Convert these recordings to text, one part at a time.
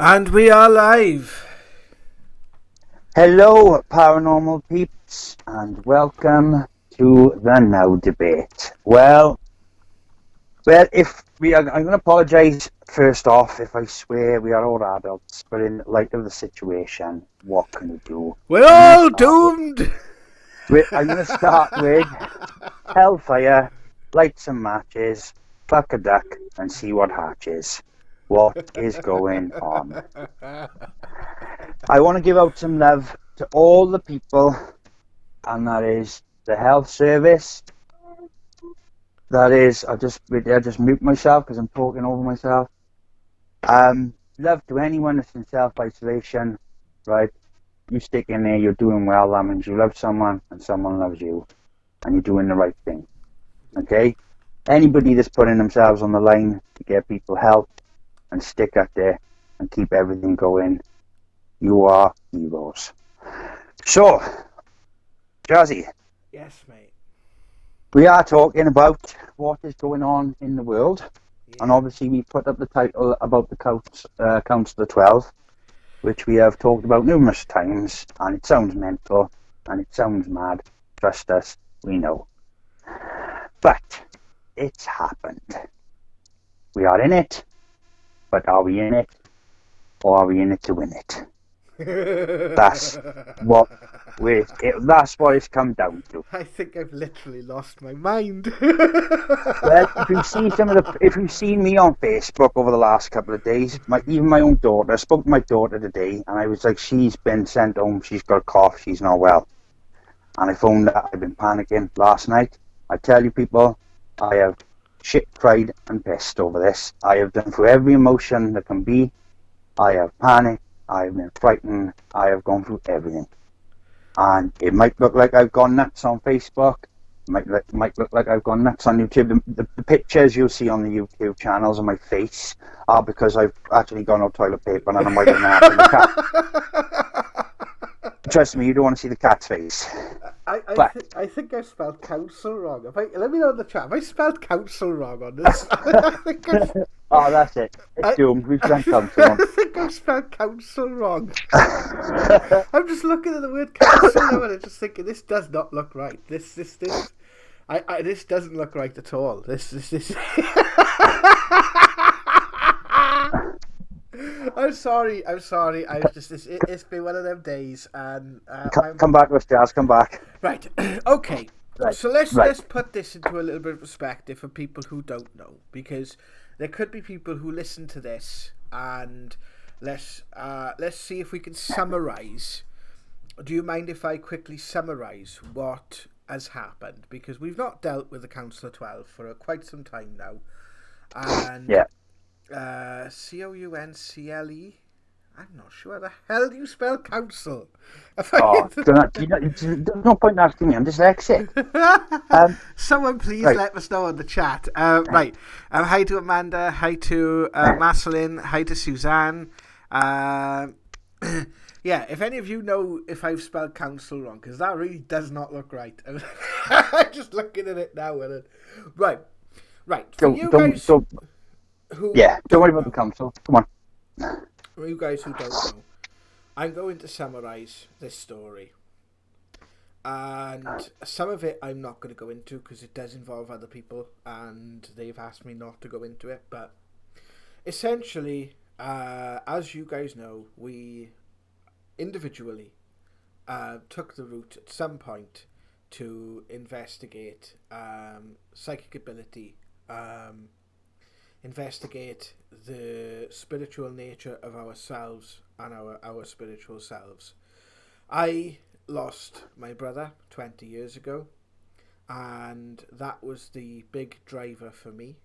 And we are live. Hello, paranormal peeps, and welcome to the Now Debate. I'm going to apologise first off if I swear we are all adults, but in light of the situation, what can we do? We're all doomed. I'm going to start with hellfire, light some matches, fuck a duck, and see what hatches. What is going on? I want to give out some love to all the people, and that is the health service. That is, I just mute myself because I'm talking over myself. Love to anyone that's in self-isolation, right? You stick in there, you're doing well. That means you love someone and someone loves you, and you're doing the right thing. Okay? Anybody that's putting themselves on the line to get people help and stick up there and keep everything going, you are heroes. So, Jazzy. Yes, mate. We are talking about what is going on in the world, and obviously we put up the title about the Council of 12, which we have talked about numerous times, and it sounds mental, and it sounds mad. Trust us, we know. But it's happened. We are in it, but are we in it, or are we in it to win it? That's what it's come down to. I think I've literally lost my mind. Well, if you've seen me on Facebook over the last couple of days, even my own daughter, I spoke to my daughter today, and I was like, she's been sent home, she's got a cough, she's not well. And I phoned her, I've been panicking last night. I tell you people, I have shit, cried and pissed over this. I have done through every emotion that can be. I have panicked, I have been frightened, I have gone through everything. And it might look like I've gone nuts on Facebook. Might look like I've gone nuts on YouTube. The pictures you'll see on the YouTube channels of my face are because I've actually gone on toilet paper and I'm wiping that in the cat. Trust me, you don't want to see the cat's face. I think I spelled council wrong. Let me know in the chat. Have I spelled council wrong on this? Oh, that's it. It's doomed. We've done council wrong. I think I've spelled council wrong. I'm just looking at the word council now and I'm just thinking, this does not look right. This doesn't look right at all. This. I'm sorry. It's been one of them days, and come back with Jazz. Come back. Right. Okay. Right. So let's put this into a little bit of perspective for people who don't know, because there could be people who listen to this, and let's see if we can summarize. Do you mind if I quickly summarize what has happened? Because we've not dealt with the Council of 12 for quite some time now, and Councle. I'm not sure how the hell do you spell council. There's no point in asking me. I'm dyslexic. Someone please let us know in the chat. Right. Hi to Amanda. Hi to Marceline. Hi to Suzanne. Yeah, if any of you know if I've spelled council wrong, because that really does not look right. I'm just looking at it now. Right. Don't worry about the council. Come on. For you guys who don't know, I'm going to summarise this story. And some of it I'm not going to go into because it does involve other people and they've asked me not to go into it. But essentially, as you guys know, we individually took the route at some point to investigate psychic ability, investigate the spiritual nature of ourselves and our spiritual selves. I lost my brother 20 years ago, and that was the big driver for me.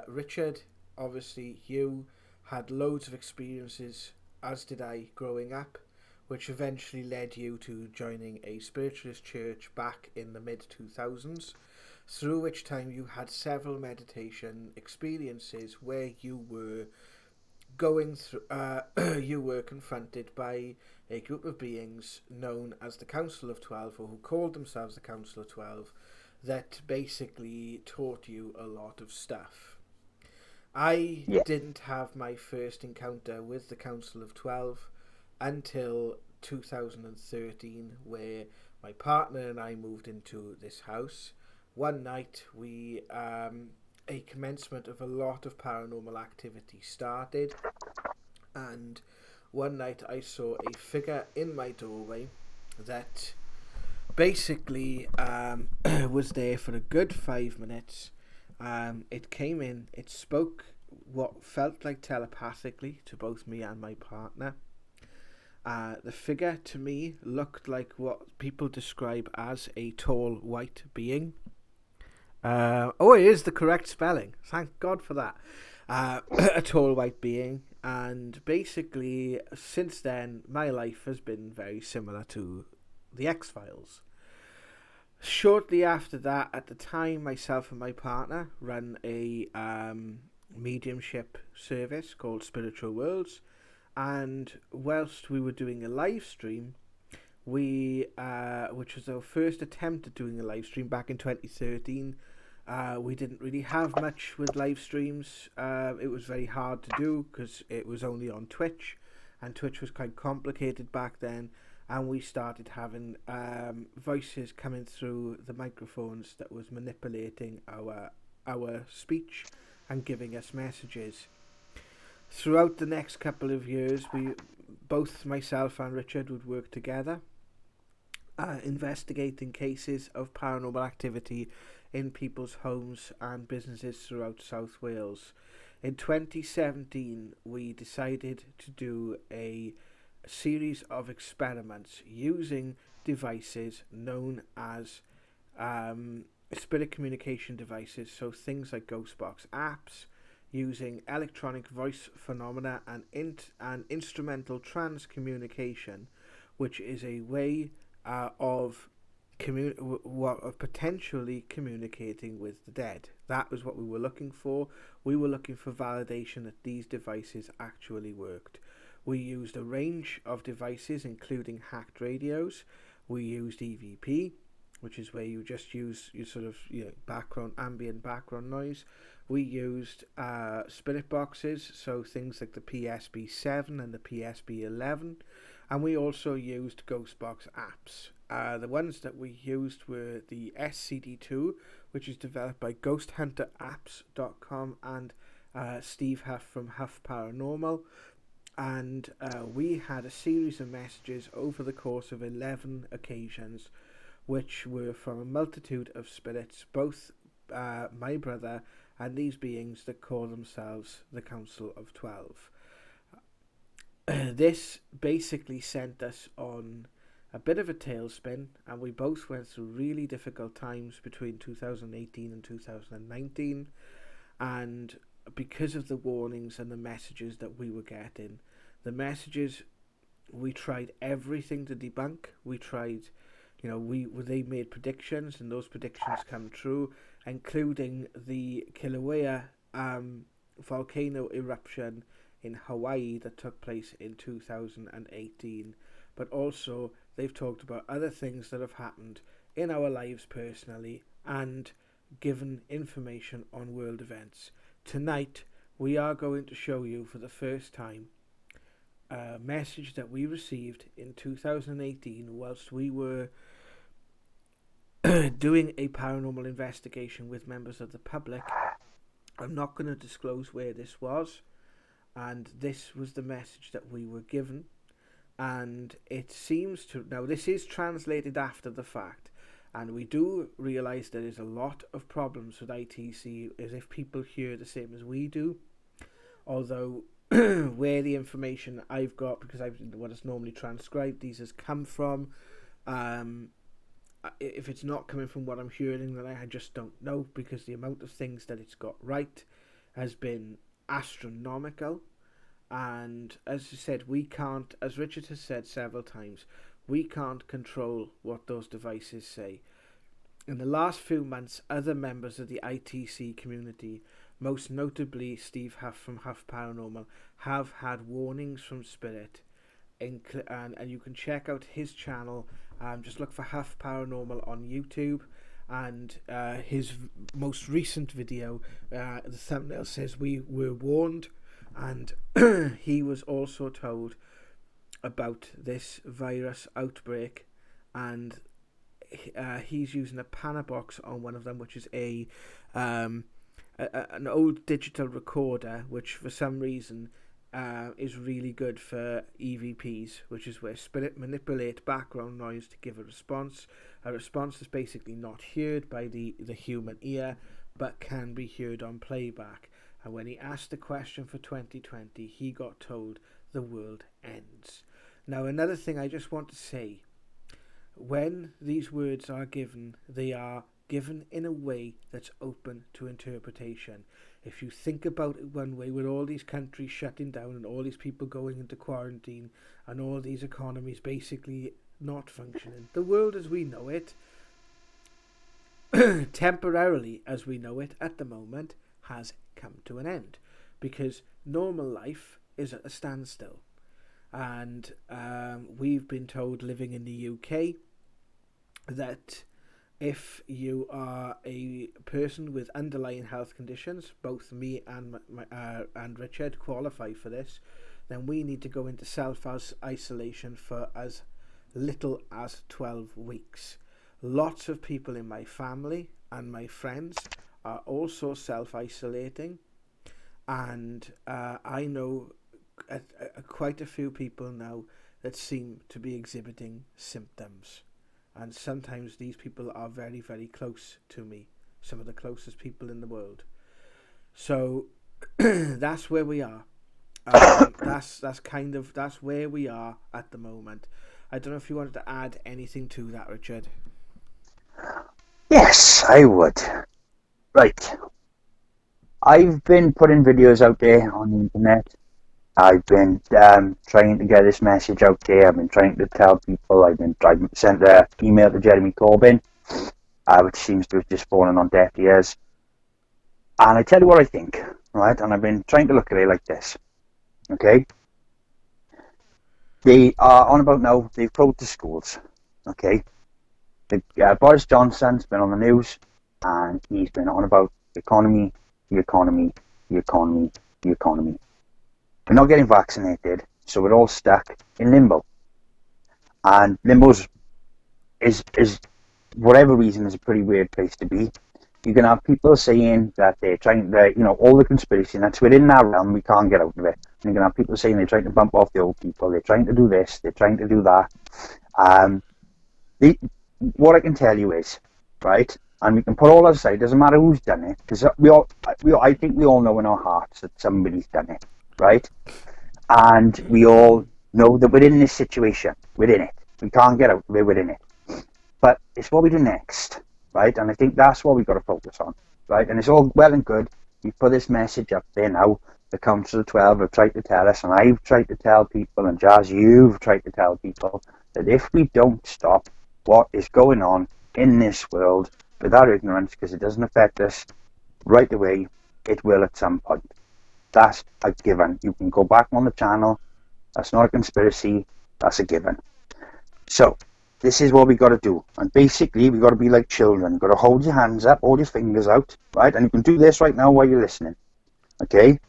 Richard, obviously you had loads of experiences, as did I, growing up, which eventually led you to joining a spiritualist church back in the mid-2000s, through which time you had several meditation experiences where you were going through, you were confronted by a group of beings known as the Council of 12, or who called themselves the Council of 12, that basically taught you a lot of stuff. I Yeah. didn't have my first encounter with the Council of 12 until 2013, where my partner and I moved into this house. One night, a commencement of a lot of paranormal activity started, and one night I saw a figure in my doorway that basically was there for a good 5 minutes. It came in, it spoke what felt like telepathically to both me and my partner. The figure to me looked like what people describe as a tall white being. It is the correct spelling. Thank God for that. A tall white being. And basically, since then, my life has been very similar to the X-Files. Shortly after that, at the time, myself and my partner run a mediumship service called Spiritual Worlds, and whilst we were doing a live stream, which was our first attempt at doing a live stream back in 2013, we didn't really have much with live streams. It was very hard to do because it was only on Twitch, and Twitch was quite complicated back then. And we started having voices coming through the microphones that was manipulating our speech and giving us messages. Throughout the next couple of years, both myself and Richard would work together, investigating cases of paranormal activity in people's homes and businesses throughout South Wales. In 2017, we decided to do a series of experiments using devices known as spirit communication devices, so things like Ghostbox apps, using electronic voice phenomena and instrumental trance communication, which is a way of potentially communicating with the dead. That was what we were looking for. We were looking for validation that these devices actually worked. We used a range of devices, including hacked radios. We used EVP, which is where you just use your sort of ambient background noise. We used spirit boxes, so things like the PSB7 and the PSB11, and we also used Ghostbox apps. The ones that we used were the SCD2, which is developed by GhostHunterApps.com and Steve Huff from Huff Paranormal. And we had a series of messages over the course of 11 occasions, which were from a multitude of spirits, both my brother and these beings that call themselves the Council of 12. This basically sent us on a bit of a tailspin, and we both went through really difficult times between 2018 and 2019, and because of the warnings and the messages that we were getting, we tried everything to debunk. We tried, they made predictions, and those predictions come true, including the Kilauea volcano eruption in Hawaii that took place in 2018. But also, they've talked about other things that have happened in our lives personally and given information on world events. Tonight, we are going to show you for the first time a message that we received in 2018 whilst we were doing a paranormal investigation with members of the public. I'm not going to disclose where this was, and this was the message that we were given. And it seems to, now this is translated after the fact, and we do realise there is a lot of problems with ITC as if people hear the same as we do, although where the information I've got, because what is normally transcribed, these has come from, if it's not coming from what I'm hearing, then I just don't know, because the amount of things that it's got right has been astronomical. And as I said, we can't, as Richard has said several times, we can't control what those devices say. In the last few months, other members of the ITC community, most notably Steve Huff from Huff Paranormal, have had warnings from Spirit. And you can check out his channel. Just look for Huff Paranormal on YouTube. And his most recent video, the thumbnail says "We were warned," and he was also told about this virus outbreak, and he's using a panna box on one of them, which is an old digital recorder, which for some reason is really good for EVPs, which is where spirit manipulate background noise to give a response that's basically not heard by the human ear, but can be heard on playback. And when he asked the question for 2020, he got told the world ends. Now, another thing I just want to say, when these words are given, they are given in a way that's open to interpretation. If you think about it one way, with all these countries shutting down and all these people going into quarantine and all these economies basically not functioning, the world as we know it, temporarily as we know it at the moment, has come to an end, because normal life is at a standstill. And we've been told, living in the UK, that if you are a person with underlying health conditions, both me and Richard qualify for this, then we need to go into self-isolation for as little as 12 weeks. Lots of people in my family and my friends are also self-isolating, and I know quite a few people now that seem to be exhibiting symptoms. And sometimes these people are very, very close to me, some of the closest people in the world. So that's where we are. That's where we are at the moment. I don't know if you wanted to add anything to that, Richard. Yes, I would. Right. I've been putting videos out there on the internet. I've been trying to get this message out there. I've been trying to tell people. I've sent an email to Jeremy Corbyn, which seems to have just fallen on deaf ears. And I tell you what I think, right? And I've been trying to look at it like this, okay? They are on about now, they've closed the schools, okay? Boris Johnson's been on the news, and he's been on about the economy, the economy, the economy, the economy. We're not getting vaccinated, so we're all stuck in limbo. And limbo is whatever reason, is a pretty weird place to be. You can have people saying that they're trying to, all the conspiracy, and that's within that realm, we can't get out of it. And you can have people saying they're trying to bump off the old people, they're trying to do this, they're trying to do that. What I can tell you is, right, and we can put all that aside, doesn't matter who's done it, because I think we all know in our hearts that somebody's done it, right? And we all know that we're in this situation, we're in it. We can't get out, we're in it. But it's what we do next, right? And I think that's what we've got to focus on, right? And it's all well and good. We put this message up there now. The Council of 12 have tried to tell us, and I've tried to tell people, and Jazz, you've tried to tell people, that if we don't stop what is going on in this world with our ignorance, because it doesn't affect us right away, it will at some point. That's a given. You can go back on the channel. That's not a conspiracy. That's a given. So this is what we got to do. And basically, we got to be like children. You got to hold your hands up, hold your fingers out, right? And you can do this right now while you're listening, okay?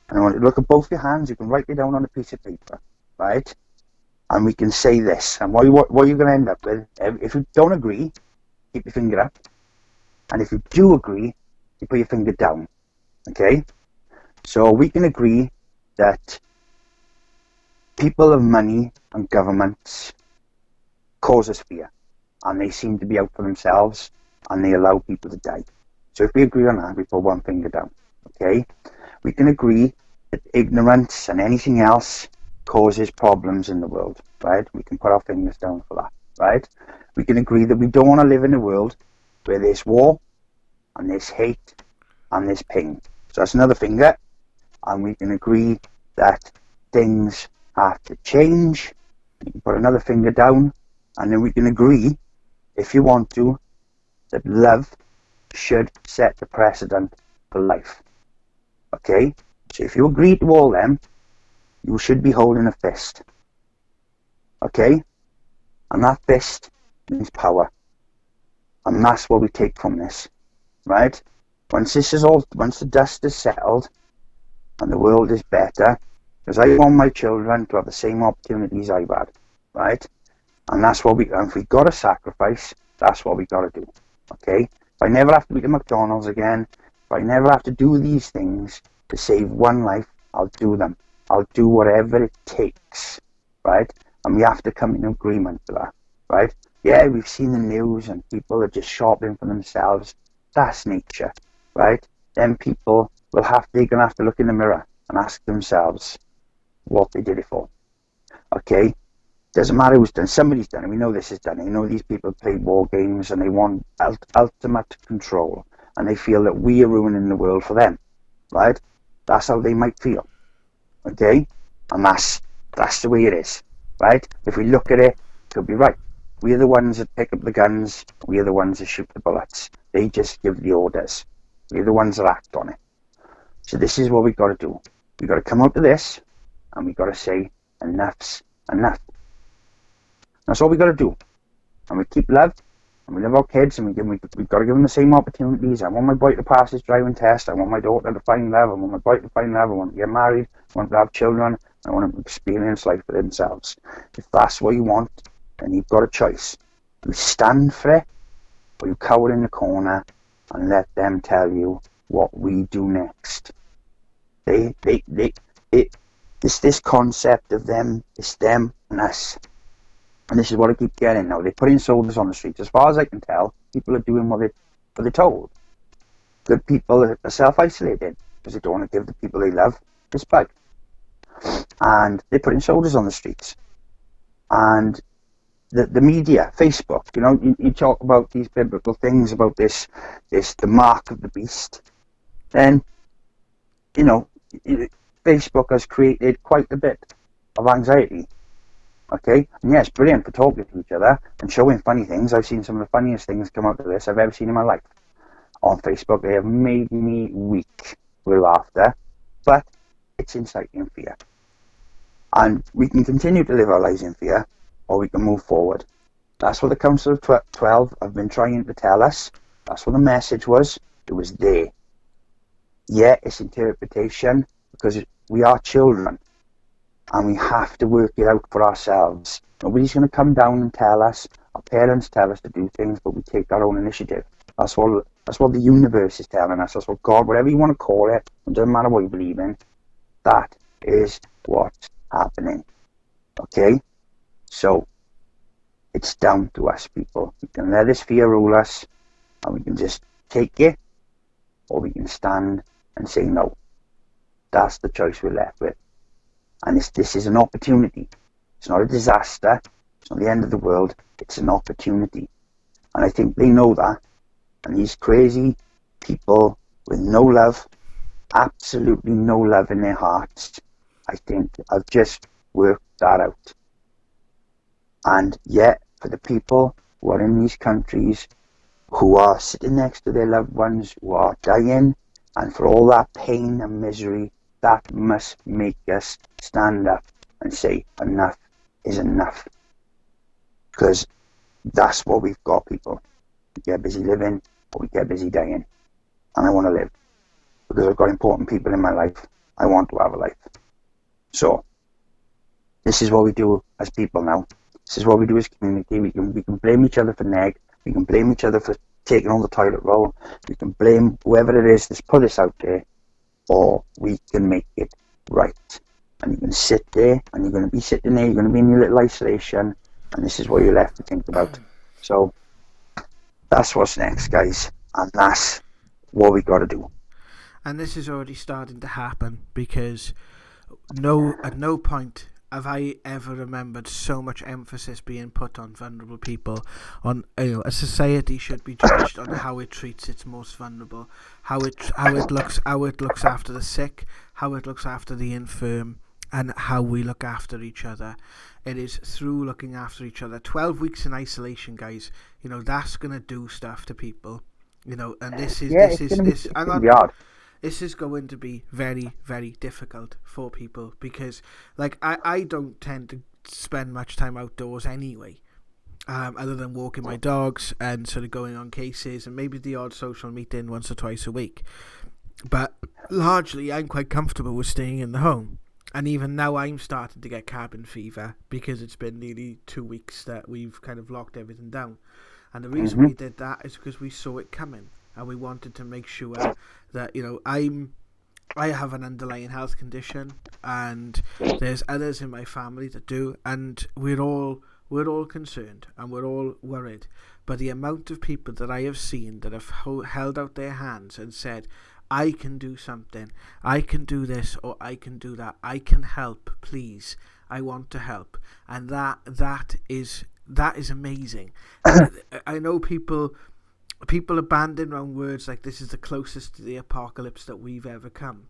And I want you to look at both your hands. You can write it down on a piece of paper, right? And we can say this. And what you're going to end up with, if you don't agree, keep your finger up. And if you do agree, you put your finger down, okay? So we can agree that people of money and governments cause us fear, and they seem to be out for themselves, and they allow people to die. So if we agree on that, we put one finger down, okay? We can agree that ignorance and anything else causes problems in the world, right? We can put our fingers down for that, right? We can agree that we don't want to live in a world where there's war and there's hate and there's pain. So that's another finger. And we can agree that things have to change. You can put another finger down. And then we can agree, if you want to, that love should set the precedent for life. Okay? So if you agree to all them, you should be holding a fist. Okay? And that fist means power. And that's what we take from this, right? Once the dust is settled and the world is better, because I want my children to have the same opportunities I've had, right? And that's what if we got to sacrifice, that's what we got to do, okay? If I never have to eat at McDonald's again, if I never have to do these things to save one life, I'll do them. I'll do whatever it takes, right? And we have to come in agreement to that, right? Yeah, we've seen the news and people are just shopping for themselves. That's nature, right? Then people they're going to have to look in the mirror and ask themselves what they did it for, okay? Doesn't matter who's done. Somebody's done it. We know this is done. We know these people play war games and they want ultimate control, and they feel that we are ruining the world for them, right? That's how they might feel, okay? And that's the way it is, right? If we look at it, it could be right. We are the ones that pick up the guns. We are the ones that shoot the bullets. They just give the orders. We're the ones that act on it. So this is what we've got to do. We've got to come out to this, and we've got to say, enough's enough. That's all we got to do. And we keep love, and we love our kids, and we've got to give them the same opportunities. I want my boy to pass his driving test. I want my daughter to find love. I want my boy to find love. I want to get married. I want to have children. I want to experience life for themselves. If that's what you want, then you've got a choice. You stand for it, or you cower in the corner and let them tell you what we do next. It's this concept of them, it's them and us. And this is what I keep getting now. They're putting soldiers on the streets. As far as I can tell, people are doing what they're told. Good people are self-isolated because they don't want to give the people they love respect. And they're putting soldiers on the streets. And the media, Facebook, you talk about these biblical things about this, the mark of the beast. Then, Facebook has created quite a bit of anxiety. Okay, and yeah, it's brilliant for talking to each other and showing funny things. I've seen some of the funniest things come out of this I've ever seen in my life on Facebook. They have made me weak with laughter, but it's inciting fear. And we can continue to live our lives in fear, or we can move forward. That's what the Council of 12 have been trying to tell us. That's what the message was. It was there. Yeah, it's interpretation, because we are children. And we have to work it out for ourselves. Nobody's going to come down and tell us. Our parents tell us to do things, but we take our own initiative. That's what the universe is telling us. That's what God, whatever you want to call it, it doesn't matter what you believe in, that is what's happening. Okay? So, it's down to us, people. We can let this fear rule us, and we can just take it, or we can stand and say no. That's the choice we're left with. And this is an opportunity. It's not a disaster. It's not the end of the world. It's an opportunity. And I think they know that. And these crazy people with no love, absolutely no love in their hearts, I think have just worked that out. And yet, for the people who are in these countries, who are sitting next to their loved ones, who are dying, and for all that pain and misery, that must make us stand up and say enough is enough. Because that's what we've got, people. We get busy living, or we get busy dying. And I want to live. Because I've got important people in my life. I want to have a life. So, this is what we do as people now. This is what we do as community. We can blame each other for neg. We can blame each other for taking on the toilet roll. We can blame whoever it is that's put us out there. Or we can make it right. And you can sit there, and you're going to be sitting there, you're going to be in your little isolation, and this is what you're left to think about. So, that's what's next, guys. And that's what we got to do. And this is already starting to happen, because at no point have I ever remembered so much emphasis being put on vulnerable people. On a society should be judged on how it treats its most vulnerable, how it looks after the sick, how it looks after the infirm, and how we look after each other. It is through looking after each other. 12 weeks in isolation, guys. That's gonna do stuff to people. And this is hard. This is going to be very, very difficult for people, because I don't tend to spend much time outdoors anyway. other than walking my dogs and sort of going on cases and maybe the odd social meeting once or twice a week. But largely, I'm quite comfortable with staying in the home. And even now, I'm starting to get cabin fever because it's been nearly 2 weeks that we've kind of locked everything down. And the reason we did that is because we saw it coming, and we wanted to make sure that, you know, I have an underlying health condition, and there's others in my family that do, and we're all concerned and we're all worried. But the amount of people that I have seen that have held out their hands and said, I can do something, I can do this, or I can do that, I can help, please, I want to help. And that is amazing. I know people are banding around words like this is the closest to the apocalypse that we've ever come.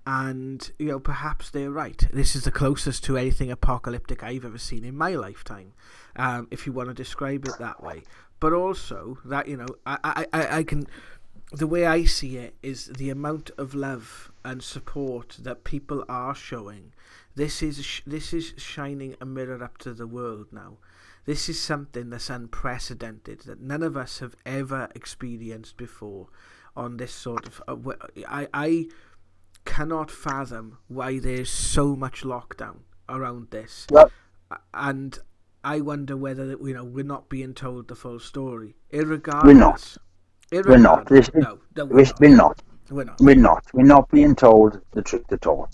And, you know, perhaps they're right. This is the closest to anything apocalyptic I've ever seen in my lifetime, if you want to describe it that way. But also that, you know, I can... The way I see it is the amount of love and support that people are showing. This is shining a mirror up to the world now. This is something that's unprecedented, that none of us have ever experienced before on this sort of... I cannot fathom why there's so much lockdown around this. Yep. And I wonder whether, you know, we're not being told the full story. We're not. We're not. We're not. We're not being told the truth at all.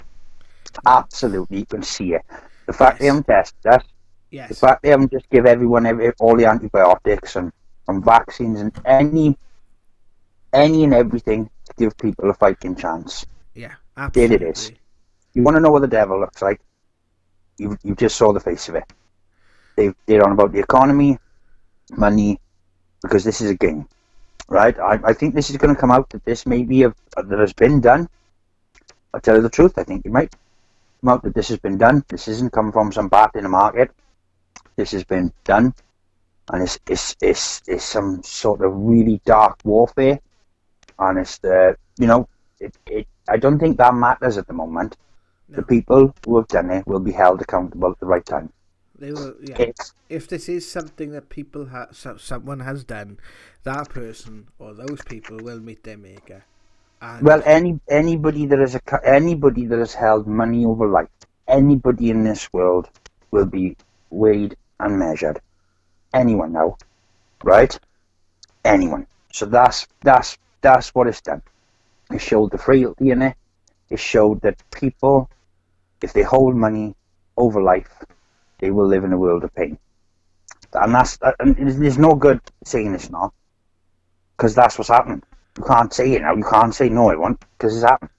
Absolutely, you can see it. The fact they haven't tested us. Yes. The fact they haven't just give everyone all the antibiotics and vaccines and any and everything to give people a fighting chance. Yeah, absolutely. There it is. You want to know what the devil looks like? You just saw the face of it. They're on about the economy, money, because this is a game. Right, I think this is going to come out that this may be that has been done. I'll tell you the truth. I think it might come out that this has been done. This isn't come from some bat in the market. This has been done, and it's some sort of really dark warfare. And it's you know, I don't think that matters at the moment. No. The people who have done it will be held accountable at the right time. They will, yeah. If this is something that someone has done, that person or those people will meet their maker. And well, anybody that has held money over life, anybody in this world will be weighed and measured. Anyone now, right? Anyone. So that's what it's done. It showed the frailty in it. It showed that people, if they hold money over life, they will live in a world of pain. And there's no good saying it's not, because that's what's happened. You can't say it now. You can't say no, it won't, because it's happened.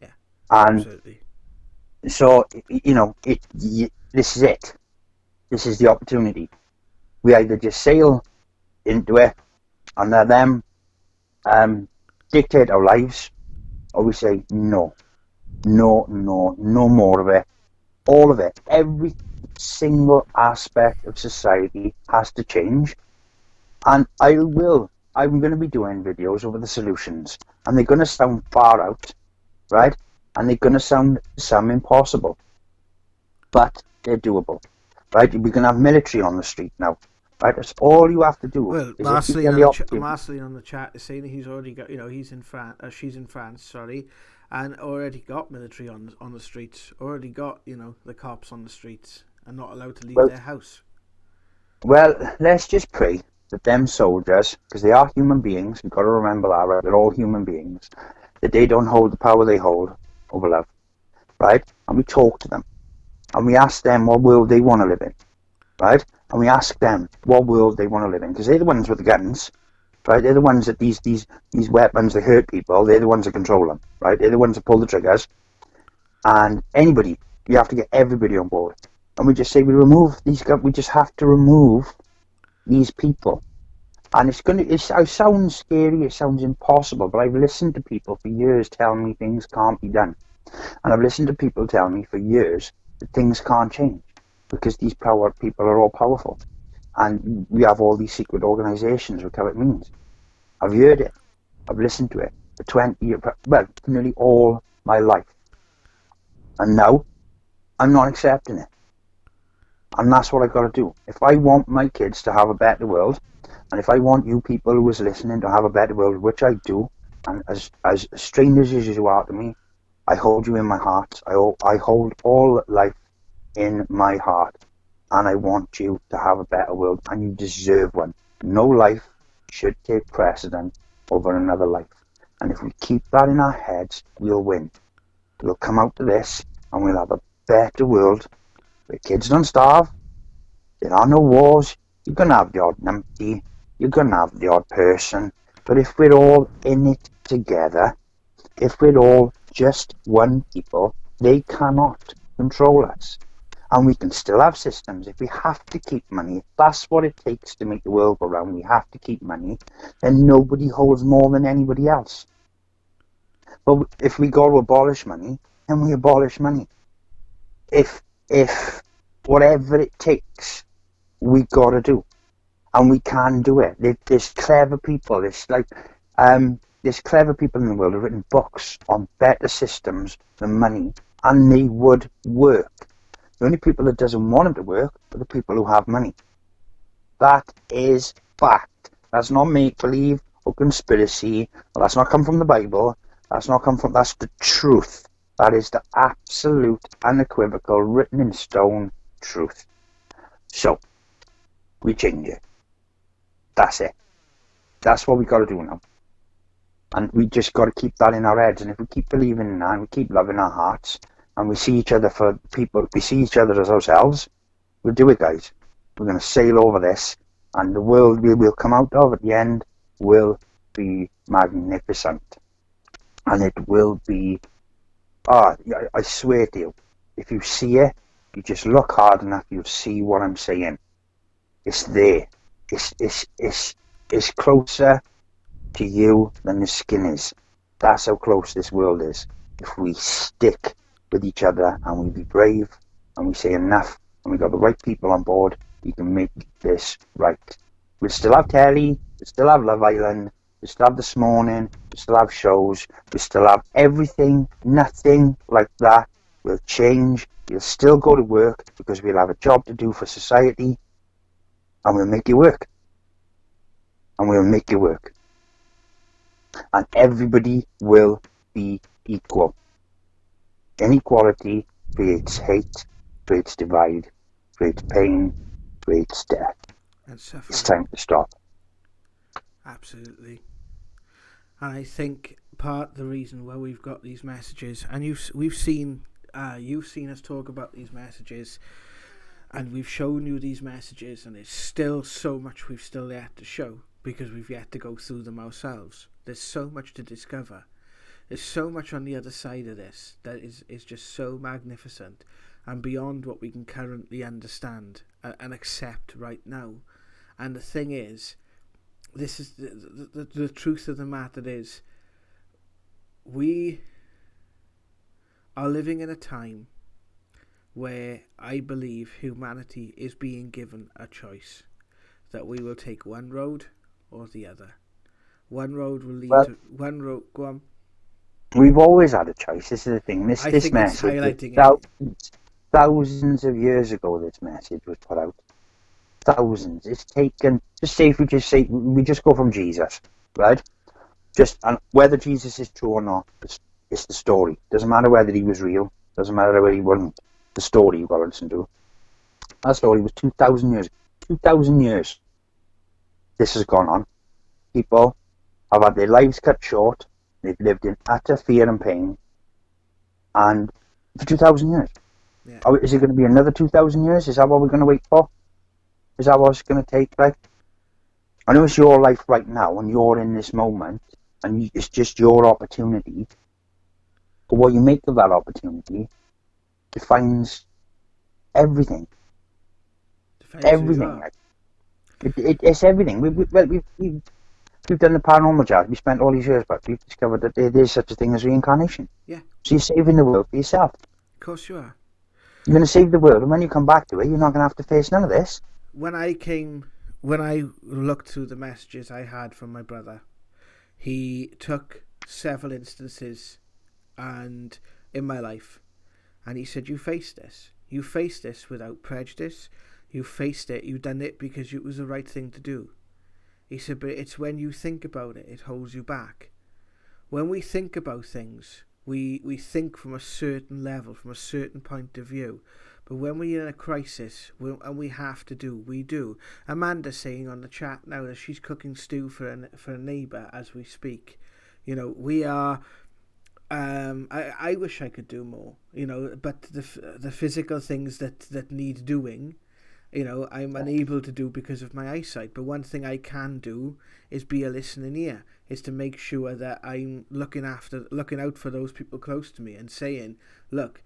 Yeah, and absolutely. So, you know, this is it. This is the opportunity. We either just sail into it and let them dictate our lives, or we say no more of it. All of it, every single aspect of society has to change. And I'm going to be doing videos over the solutions, and they're going to sound far out, right? And they're going to sound some impossible, but they're doable, right? We're going to have military on the street now, right? That's all you have to do. Well, Marceline on the chat is saying he's already got, you know, he's in France, she's in France, sorry, and already got military on the streets, already got, you know, the cops on the streets and not allowed to leave their house. Well, let's just pray that them soldiers, because they are human beings, we've got to remember that, right? They're all human beings, that they don't hold the power they hold over love, right? And we talk to them, and we ask them what world they want to live in, right? And we ask them what world they want to live in, because they're the ones with the guns, right? They're the ones that these weapons that hurt people, they're the ones that control them, right? They're the ones that pull the triggers. And anybody, you have to get everybody on board. And we just say we just have to remove these people. And it sounds scary, it sounds impossible, but I've listened to people for years telling me things can't be done. And I've listened to people tell me for years that things can't change because these people are all powerful. And we have all these secret organizations, whatever it means. I've heard it. I've listened to it for 20 years, well, nearly all my life. And now, I'm not accepting it. And that's what I got to do. If I want my kids to have a better world, and if I want you people who is listening to have a better world, which I do, and as strangers as you are to me, I hold you in my heart. I hold all life in my heart, and I want you to have a better world, and you deserve one. No life should take precedent over another life. And if we keep that in our heads, we'll win. We'll come out of this, and we'll have a better world where kids don't starve. There are no wars. You're going to have the odd numpty. You're going to have the odd person. But if we're all in it together, if we're all just one people, they cannot control us. And we can still have systems. If we have to keep money, if that's what it takes to make the world go round, we have to keep money, then nobody holds more than anybody else. But if we go to abolish money, then we abolish money. If whatever it takes, we got to do. And we can do it. There's clever people. There's clever people in the world who've written books on better systems than money, and they would work. The only people that doesn't want them to work are the people who have money. That is fact. That's not make-believe or conspiracy. Well, that's not come from the Bible. That's the truth. That is the absolute, unequivocal, written in stone truth. So, we change it. That's it. That's what we got to do now. And we just got to keep that in our heads. And if we keep believing in that, and we keep loving our hearts, and we see each other for people, we see each other as ourselves, we'll do it, guys. We're going to sail over this, and the world we will come out of at the end will be magnificent. And it will be, I swear to you, if you see it, you just look hard enough, you'll see what I'm saying. It's there. It's closer to you than the skin is. That's how close this world is. If we stick with each other and we be brave and we say enough and we got the right people on board, we can make this right. We'll still have telly, we'll still have Love Island, we'll still have This Morning, we'll still have shows, we'll still have everything. Nothing like that will change. We'll still go to work because we'll have a job to do for society, and we'll make it work. And we'll make it work. And everybody will be equal. Inequality creates hate, creates divide, creates pain, creates death. And suffering. It's time to stop. Absolutely. And I think part of the reason why we've got these messages, and you've seen us talk about these messages, and we've shown you these messages, and there's still so much we've still yet to show because we've yet to go through them ourselves. There's so much to discover. There's so much on the other side of this that is just so magnificent and beyond what we can currently understand and accept right now. And the thing is, this is the truth of the matter is, we are living in a time where I believe humanity is being given a choice, that we will take one road or the other. One road will lead to one road. Go on. We've always had a choice. This is the thing. This message, thousands of years ago, this message was put out. Thousands. It's taken. Just say if we just go from Jesus, right? And whether Jesus is true or not, it's the story. Doesn't matter whether he was real. Doesn't matter whether he wasn't. The story you've got to listen to. That story was 2,000 years. 2,000 years. This has gone on. People have had their lives cut short. They've lived in utter fear and pain. And for 2,000 years. Yeah. Is it going to be another 2,000 years? Is that what we're going to wait for? Is that what it's going to take? Like, I know it's your life right now, and you're in this moment, and it's just your opportunity. But what you make of that opportunity defines everything. Everything. It's everything. We've done the paranormal jazz. We spent all these years, but we've discovered that there's such a thing as reincarnation. Yeah. So you're saving the world for yourself. Of course you are. You're going to save the world, and when you come back to it, you're not going to have to face none of this. When I looked through the messages I had from my brother, he took several instances and in my life, and he said, you face this. You faced this without prejudice. You faced it. You done it because it was the right thing to do. He said, but it's when you think about it, it holds you back. When we think about things, we think from a certain level, from a certain point of view. But when we're in a crisis, and we have to do, we do. Amanda's saying on the chat now that she's cooking stew for a neighbour as we speak. You know, we are... I wish I could do more, you know, but the physical things that need doing, you know, I'm unable to do because of my eyesight. But one thing I can do is be a listening ear, is to make sure that I'm looking out for those people close to me and saying, look,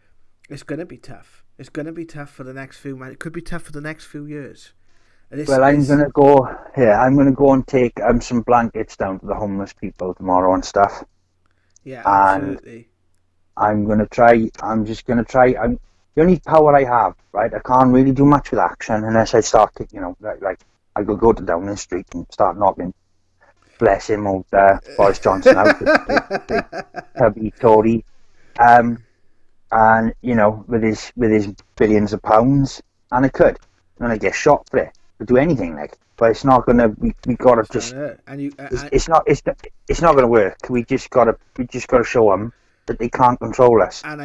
it's going to be tough. It's going to be tough for the next few months. It could be tough for the next few years. I'm going to go and take some blankets down to the homeless people tomorrow and stuff. Yeah, absolutely. And the only power I have, right? I can't really do much with action unless I start, you know, like I could go to Downing Street and start knocking, bless him, old Boris Johnson out, the tubby Tory, and you know, with his billions of pounds, and I could, and I get shot for it. Could do anything like, but it's not gonna. We gotta just. It's not gonna work. We just gotta show them that they can't control us, and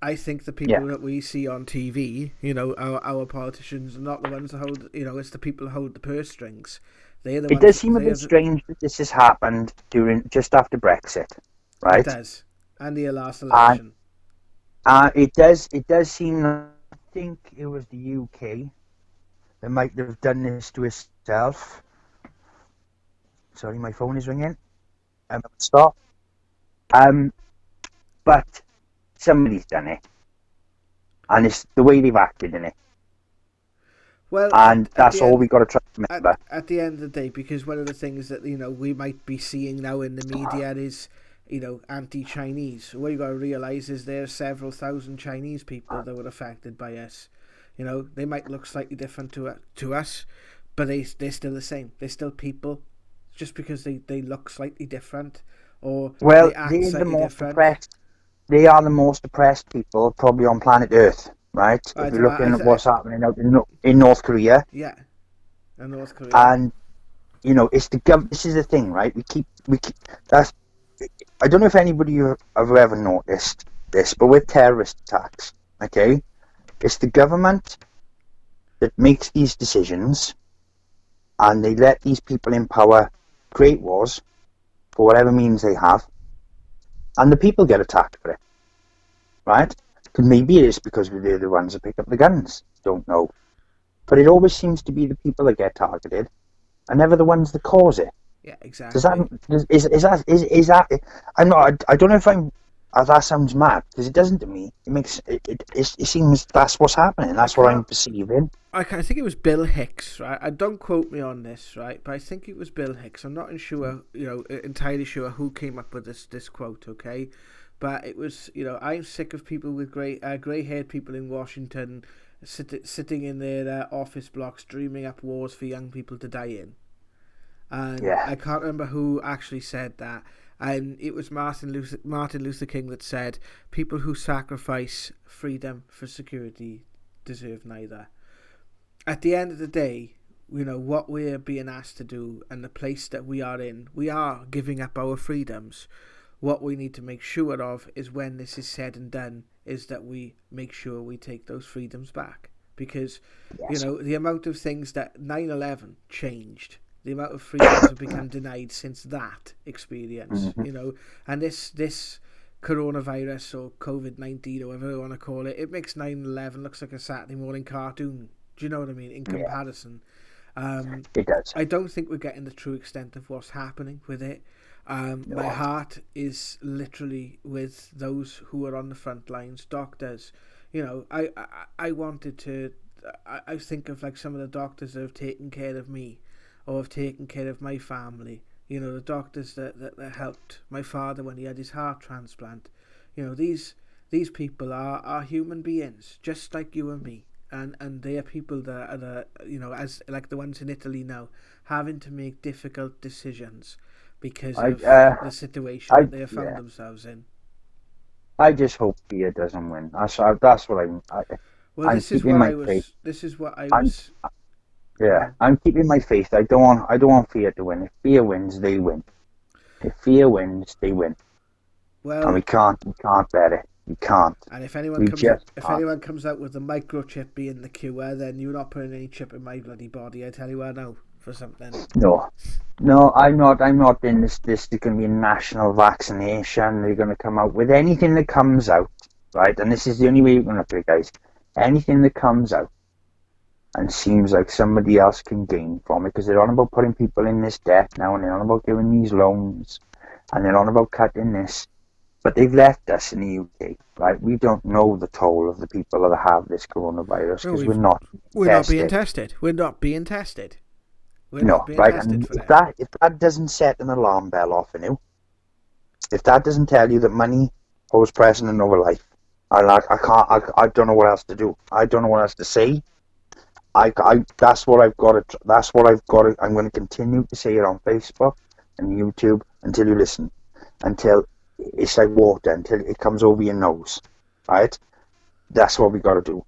I think the people that we see on TV, you know, our politicians are not the ones that hold. You know, it's the people who hold the purse strings. It does seem a bit strange that this has happened just after Brexit, right? It does, and the last election. It does seem. I think it was the UK that might have done this to itself. Sorry, my phone is ringing. Stop. But somebody's done it, and it's the way they've acted in it. Well, and that's all we got to try to remember. At the end of the day, because one of the things that, you know, we might be seeing now in the media is, you know, anti-Chinese. What you got to realise is there are several thousand Chinese people that were affected by us. You know, they might look slightly different to us, but they're still the same. They're still people, just because they look slightly different or they act slightly different. They are the most oppressed people probably on planet Earth, right? If you're looking at what's happening out in North Korea. Yeah, in North Korea. And, you know, it's the government. This is the thing, right? We keep. That's. I don't know if anybody have ever noticed this, but with terrorist attacks, okay, it's the government that makes these decisions, and they let these people in power create wars for whatever means they have, and the people get attacked for it, right? Because maybe it is because they're the ones that pick up the guns. Don't know, but it always seems to be the people that get targeted, and never the ones that cause it. Yeah, exactly. Is that? I'm not. I don't know if I'm. That sounds mad because it doesn't to me. It seems that's what's happening. That's what I'm perceiving. I think it was Bill Hicks, right? I don't quote me on this, right? But I think it was Bill Hicks. I'm not entirely sure who came up with this quote. Okay, but it was, you know, I'm sick of people with grey-haired people in Washington sitting in their office blocks dreaming up wars for young people to die in. And I can't remember who actually said that. And it was Martin Luther King that said, people who sacrifice freedom for security deserve neither. At the end of the day, you know, what we're being asked to do and the place that we are in, we are giving up our freedoms. What we need to make sure of is when this is said and done, is that we make sure we take those freedoms back. Because, you know, the amount of things that 9/11 changed, the amount of freedoms have become denied since that experience, you know, and this coronavirus or COVID-19 or whatever you want to call it, it makes 9/11 looks like a Saturday morning cartoon. Do you know what I mean? In comparison, it does. I don't think we're getting the true extent of what's happening with it. My heart is literally with those who are on the front lines, doctors. You know, I wanted to. I think of like some of the doctors that have taken care of me, or have taken care of my family. You know, the doctors that helped my father when he had his heart transplant. You know, these people are human beings, just like you and me. And they are people that are, you know, as like the ones in Italy now, having to make difficult decisions because of the situation that they have found themselves in. I just hope Beer doesn't win. That's what I'm. Well, I'm this is keeping what my I faith. was. This is what I I'm was. Go Yeah, on. I'm keeping my faith. I don't want fear to win. If fear wins, they win. If fear wins, they win. And Well, we can't bet it. We can't. and if anyone We comes, just if can't. anyone comes out with the microchip being the cure, then you're not putting any chip in my bloody body. I tell you what now for something. No, no, I'm not in this. This is going to be a national vaccination. They're going to come out with anything that comes out, right? And this is the only way you're going to look at it, guys. Anything that comes out and seems like somebody else can gain from it, because they're on about putting people in this debt now, and they're on about doing these loans, and they're on about cutting this. But they've left us in the UK, right? We don't know the toll of the people that have this coronavirus No, because we're not we're not being tested. tested. We're not being tested. We're not No, being right? tested And for if it. that doesn't set an alarm bell off in you, if that doesn't tell you that money holds precedent over life, I can't. I don't know what else to do. I don't know what else to say. That's what I've got to. That's what I've got to. I'm going to continue to say it on Facebook and YouTube until you listen, until it's like water, until it comes over your nose, right? That's what we got to do.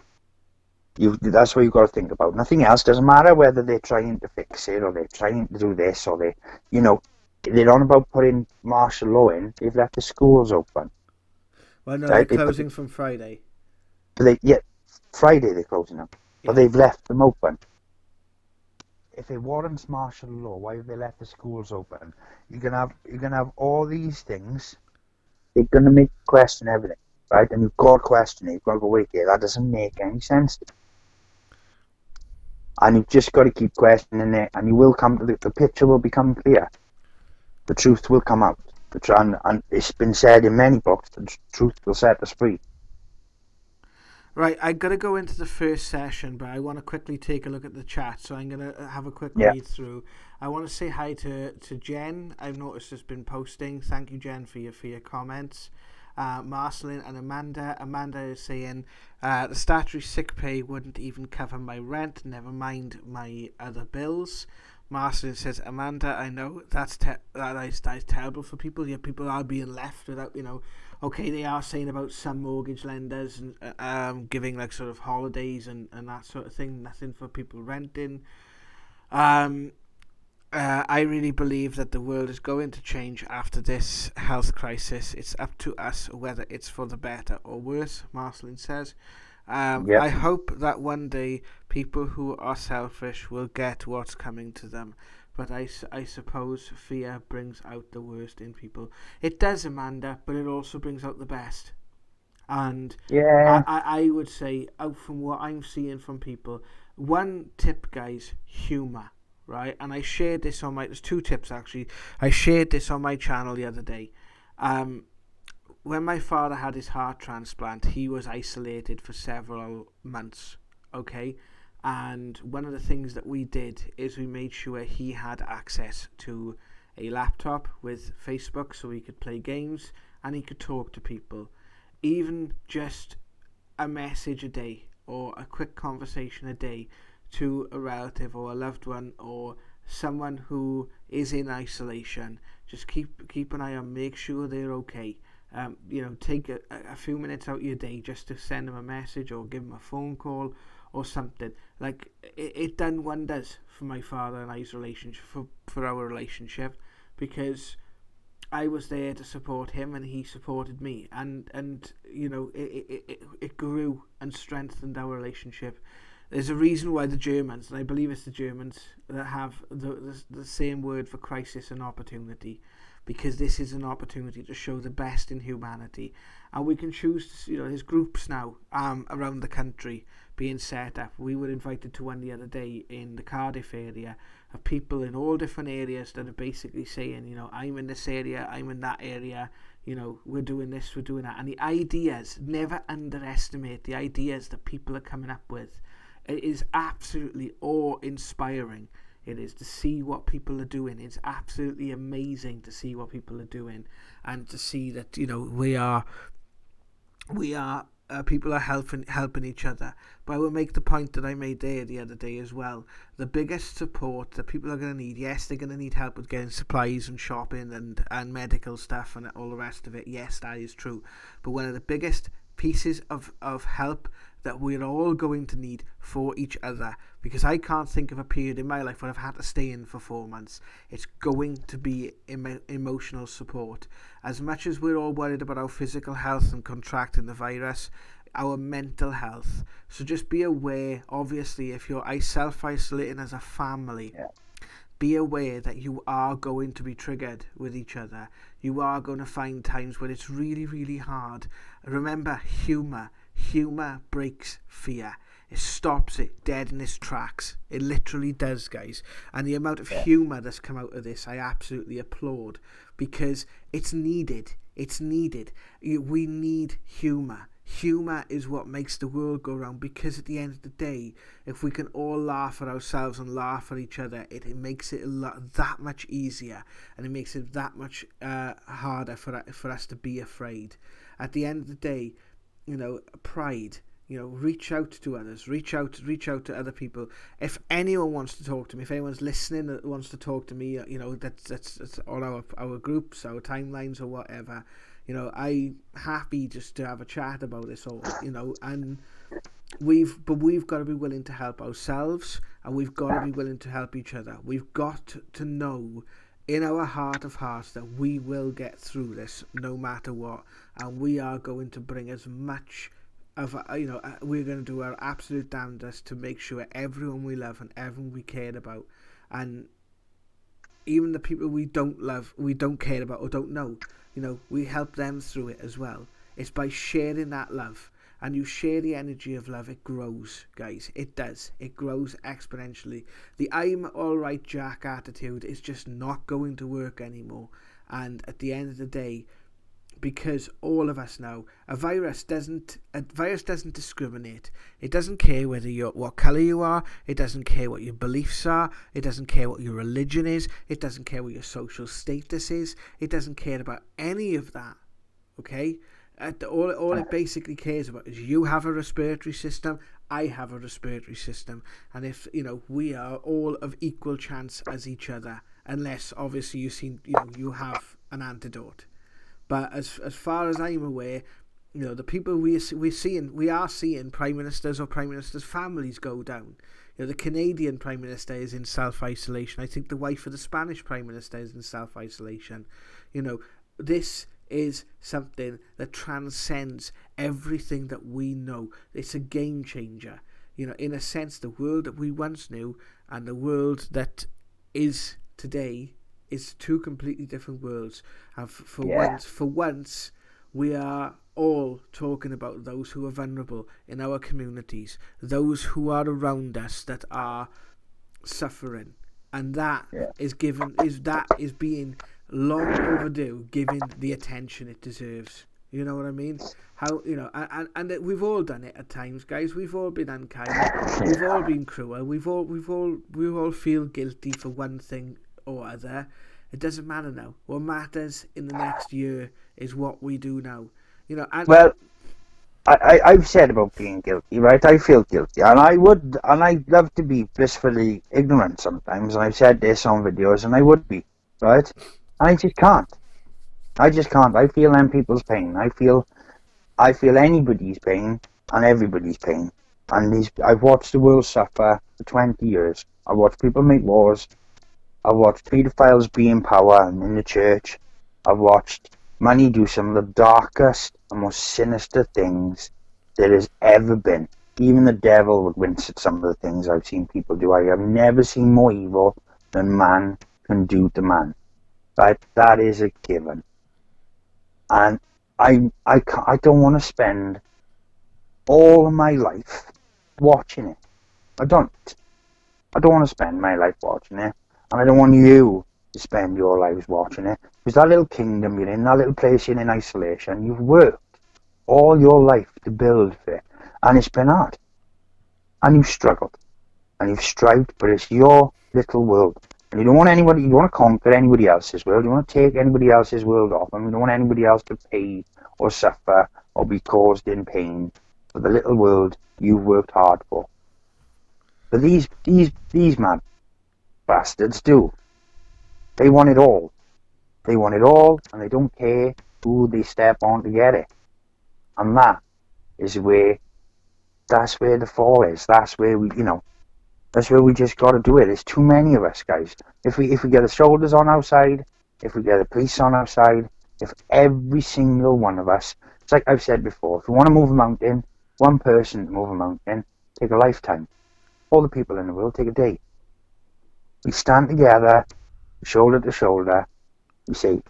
That's what you've got to think about. Nothing else. Doesn't matter whether they're trying to fix it or they're trying to do this or you know, they're on about putting martial law in. They've left the schools open, Well, no, they're right? They put, closing from Friday. but they yeah, Friday they're closing them, but Yeah. they've left them open. If it warrants martial law, why have they left the schools open? You're gonna have all these things. They're gonna make you question everything, right? And you've got to question it. You've got to go, wait, yeah, that doesn't make any sense. And you've just got to keep questioning it, and you will come to the picture will become clear. The truth will come out. And it's been said in many books, the truth will set us free. Right, I gotta go into the first session, but I want to quickly take a look at the chat. So I'm gonna have a quick Yeah. read through. I want to say hi to Jen. I've noticed has been posting. Thank you, Jen, for your comments. Marceline and Amanda. Amanda is saying the statutory sick pay wouldn't even cover my rent. Never mind my other bills. Marceline says, Amanda, I know that is terrible for people. Yeah, people are being left without, okay, they are saying about some mortgage lenders and giving like sort of holidays and that sort of thing. Nothing for people renting. I really believe that the world is going to change after this health crisis. It's up to us whether it's for the better or worse, Marceline says. Yep. I hope that one day people who are selfish will get what's coming to them. But I suppose fear brings out the worst in people. It does, Amanda, but it also brings out the best. And Yeah. I would say, out from what I'm seeing from people, one tip, guys, humour, right? And I shared this on there's two tips actually. I shared this on my channel the other day. When my father had his heart transplant, he was isolated for several months, okay? And one of the things that we did is we made sure he had access to a laptop with Facebook so he could play games and he could talk to people. Even just a message a day or a quick conversation a day to a relative or a loved one or someone who is in isolation. Just keep an eye on, make sure they're okay. Take a few minutes out of your day just to send them a message or give them a phone call or something. Like it done wonders for my father and I's relationship, for our relationship, because I was there to support him and he supported me, and it grew and strengthened our relationship. There's a reason why the Germans, and I believe it's the Germans, that have the same word for crisis and opportunity, because this is an opportunity to show the best in humanity. And we can choose, there's groups now around the country being set up. We were invited to one the other day in the Cardiff area of people in all different areas that are basically saying, I'm in this area, I'm in that area, we're doing this, we're doing that. And the ideas, never underestimate the ideas that people are coming up with. It is absolutely awe-inspiring. It is to see what people are doing. It's absolutely amazing to see what people are doing, and to see that we are people are helping each other. But I will make the point that I made there the other day as well. The biggest support that people are going to need, yes, they're going to need help with getting supplies and shopping and medical stuff and all the rest of it. Yes, that is true. But one of the biggest pieces of help that we're all going to need for each other, because I can't think of a period in my life where I've had to stay in for 4 months. It's going to be emotional support. As much as we're all worried about our physical health and contracting the virus, our mental health. So just be aware, obviously, if you're self-isolating as a family, be aware that you are going to be triggered with each other. You are going to find times where it's really, really hard. Remember, humour breaks fear. It stops it dead in its tracks. It literally does, guys. And the amount of humour that's come out of this, I absolutely applaud, because it's needed. It's needed. We need humour. Humour is what makes the world go round, because at the end of the day, if we can all laugh at ourselves and laugh at each other, it makes it that much easier, and it makes it that much harder for us to be afraid. At the end of the day, pride, reach out to others, reach out to other people. If anyone wants to talk to me, if anyone's listening that wants to talk to me, that's all our groups, our timelines or whatever. I'm happy just to have a chat about this all, and we've got to be willing to help ourselves, and we've got to be willing to help each other. We've got to know in our heart of hearts that we will get through this no matter what, and we are going to bring as much of, we're going to do our absolute damnedest to make sure everyone we love and everyone we cared about, and even the people we don't love, we don't care about or don't know, we help them through it as well. It's by sharing that love, and you share the energy of love, it grows, guys. It does. It grows exponentially. The I'm alright Jack attitude is just not going to work anymore. And at the end of the day, because all of us know, a virus doesn't discriminate. It doesn't care what colour you are. It doesn't care what your beliefs are. It doesn't care what your religion is. It doesn't care what your social status is. It doesn't care about any of that. Okay? All it basically cares about is you have a respiratory system, I have a respiratory system, and if we are all of equal chance as each other, unless obviously you have an antidote. But as far as I'm aware, the people we are seeing prime ministers or prime ministers' families go down. The Canadian prime minister is in self-isolation. I think the wife of the Spanish prime minister is in self-isolation. This is something that transcends everything that we know. It's a game changer. In a sense, the world that we once knew and the world that is today is two completely different worlds. And for once, we are all talking about those who are vulnerable in our communities, those who are around us that are suffering, and that is being long overdue, given the attention it deserves. You know what I mean? How and we've all done it at times, guys. We've all been unkind. We've all been cruel. We all feel guilty for one thing or other. It doesn't matter now. What matters in the next year is what we do now. Well, I've said about being guilty, right? I feel guilty, and I'd love to be blissfully ignorant sometimes, and I've said this on videos, and I would be, right? And I just can't. I feel them people's pain. I feel anybody's pain and everybody's pain. And I've watched the world suffer for 20 years. I've watched people make wars. I've watched paedophiles be in power and in the church. I've watched money do some of the darkest and most sinister things there has ever been. Even the devil would wince at some of the things I've seen people do. I have never seen more evil than man can do to man. Right? That is a given. And I don't want to spend all of my life watching it. I don't want to spend my life watching it. And I don't want you to spend your lives watching it. Because that little kingdom you're in, that little place you're in isolation, you've worked all your life to build it. And it's been hard. And you've struggled. And you've strived, but it's your little world. And you don't want to conquer anybody else's world. You want to take anybody else's world off them. You don't want anybody else to pay or suffer or be caused in pain for the little world you've worked hard for. But these mad bastards do. They want it all. They want it all, and they don't care who they step on to get it. And that is where That's where the fall is. That's where that's where we just got to do it. There's too many of us, guys. If we get the soldiers on our side, if we get the police on our side, if every single one of us, it's like I've said before, if we want to move a mountain, one person to move a mountain, take a lifetime. All the people in the world take a day. We stand together, shoulder to shoulder. We say,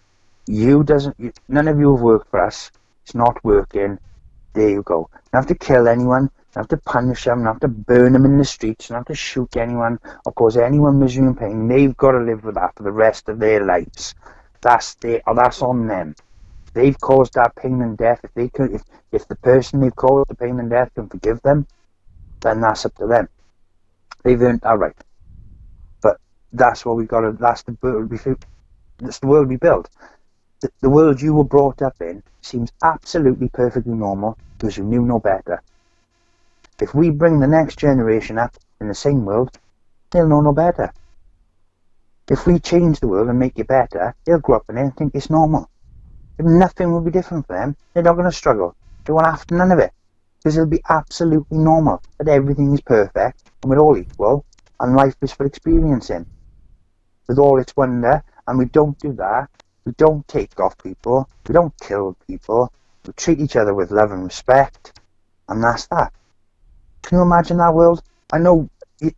none of you have worked for us. It's not working. There you go. You don't have to kill anyone. You don't have to punish them. You don't have to burn them in the streets. You don't have to shoot anyone or cause anyone misery and pain. They've got to live with that for the rest of their lives. That's on them. They've caused that pain and death. If the person they've caused the pain and death can forgive them, then that's up to them. They've earned that right. But that's what we got to. That's the world we built. The world you were brought up in seems absolutely perfectly normal because you knew no better. If we bring the next generation up in the same world, they'll know no better. If we change the world and make it better, they'll grow up in it and think it's normal. If nothing will be different for them, they're not going to struggle. They won't have none of it. Because it'll be absolutely normal that everything is perfect and we're all equal and life is for experiencing. With all its wonder, and we don't do that. We don't take off people. We don't kill people. We treat each other with love and respect. And that's that. Can you imagine that world? I know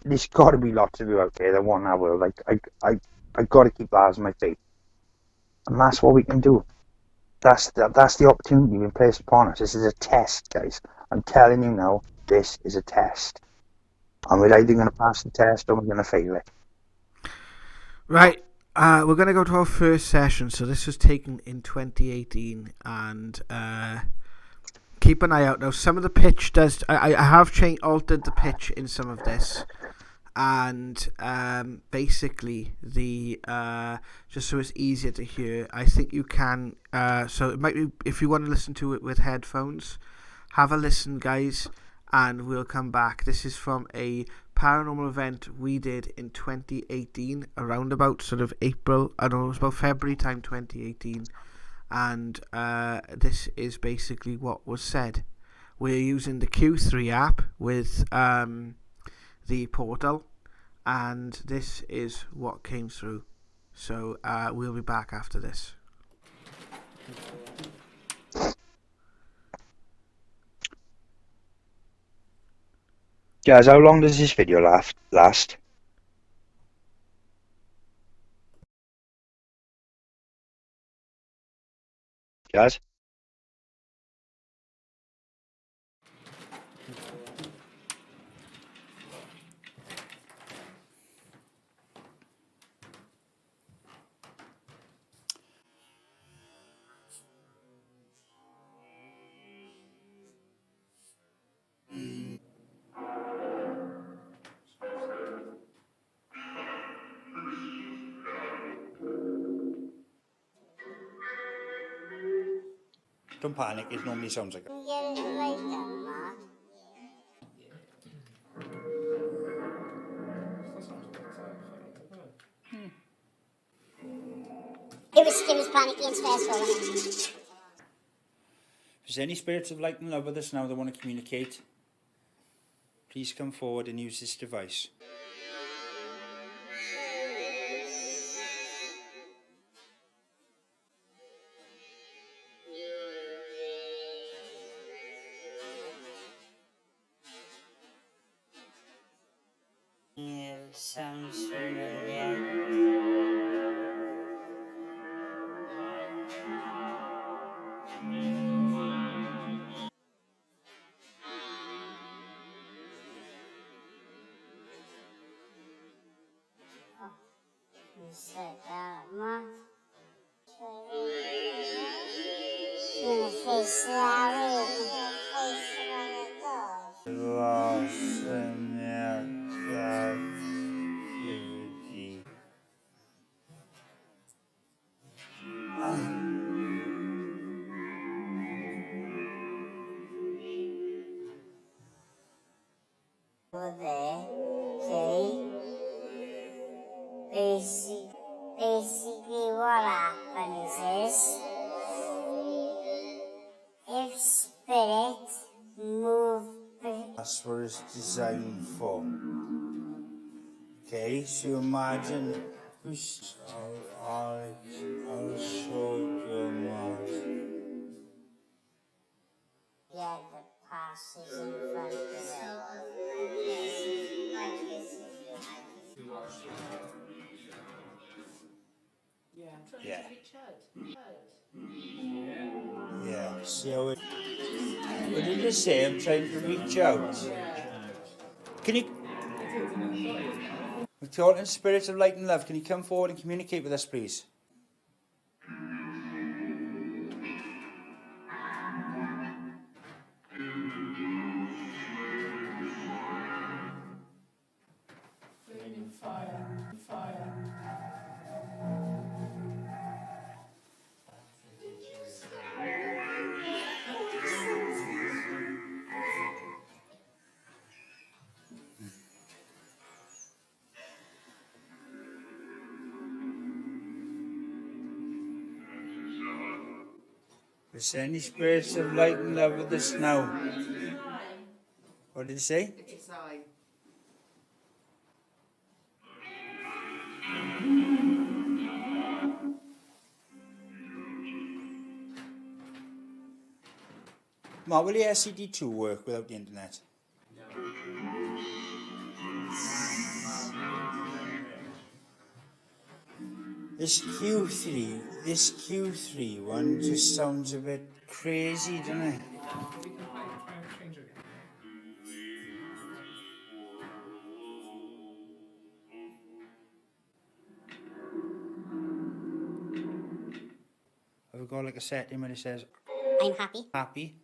there's got to be lots of you out there that want that world. I got to keep that as my faith. And that's what we can do. That's the opportunity being placed upon us. This is a test, guys. I'm telling you now, this is a test. And we're either going to pass the test or we're going to fail it. Right. We're going to go to our first session. So this was taken in 2018, and keep an eye out. Now, some of the pitch does. I have altered the pitch in some of this, and basically the just so it's easier to hear. I think you can. So it might be, if you want to listen to it with headphones, have a listen, guys, and we'll come back. This is from a paranormal event we did in 2018, around about sort of April. I don't know, it was about February time 2018. And this is basically what was said. We're using the Q3 app with the portal, and this is what came through. So we'll be back after this. Guys, how long does this video last? Guys? Don't panic, it normally sounds like that. It was panicky and stressful, wasn't it? If there's any spirits of light and love with us now that want to communicate, please come forward and use this device. It sounds familiar. Set that much. Gonna face Larry. Over there, okay? Basically what happens is, if spirit was designed for. Okay, so imagine I'll show you Mars. Yeah, the passes in front of Yeah. Yeah. See how it. What did you say? I'm trying to reach out. Can you? We're talking spirits of light and love. Can you come forward and communicate with us, please? Is there any spirits of light and love with us now? What did you say? Mark, will the SCD2 work without the internet? This Q3 one just sounds a bit crazy, doesn't it? Have we got like a setting when it says I'm happy. happy?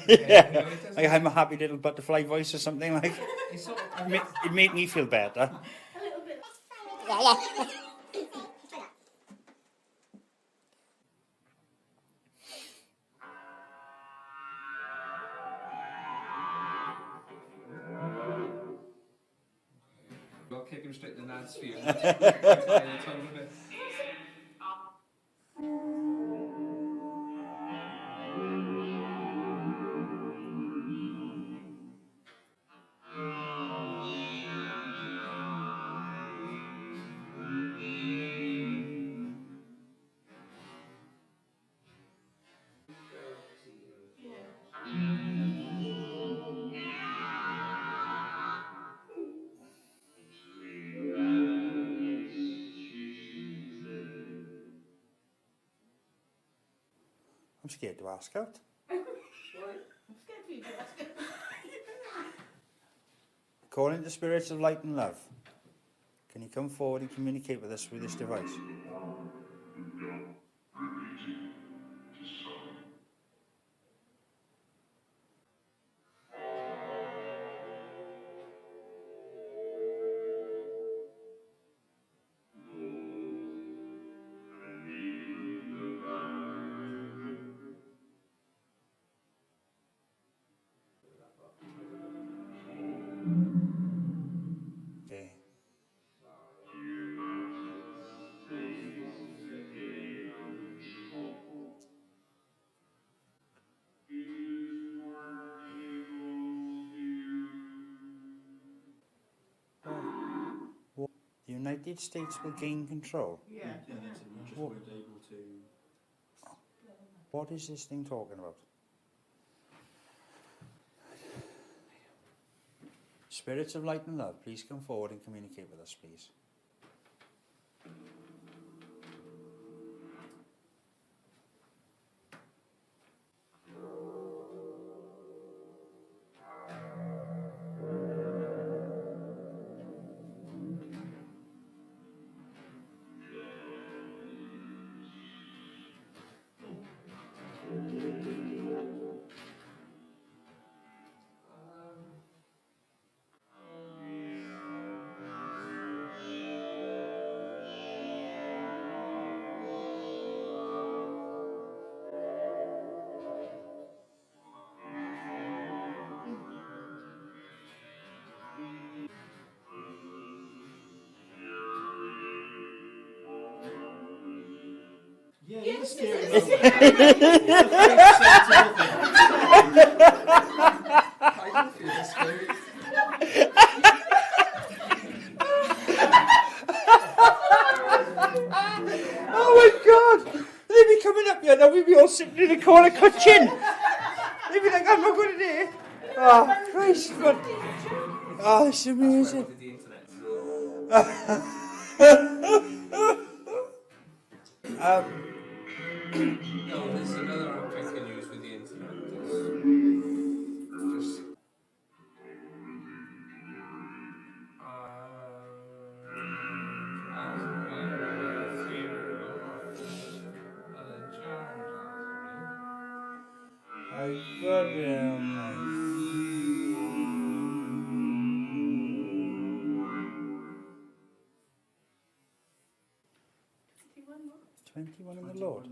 Yeah, like I'm a happy little butterfly voice or something like. It made me feel better. Yeah. I'll kick him straight in the nad's sphere. I'm scared to ask out. Calling the spirits of light and love. Can you come forward and communicate with us through this device? Okay. The United States will gain control. What is this thing talking about? Spirits of light and love, please come forward and communicate with us, please. Yeah, you're scaring me. call it cutchin. They'd be like, I'm not good at it. Oh, Christ, but... Oh, this is amazing. With the internet. No, there's another app I can use with the internet. Just I got him. 21 in the Lord.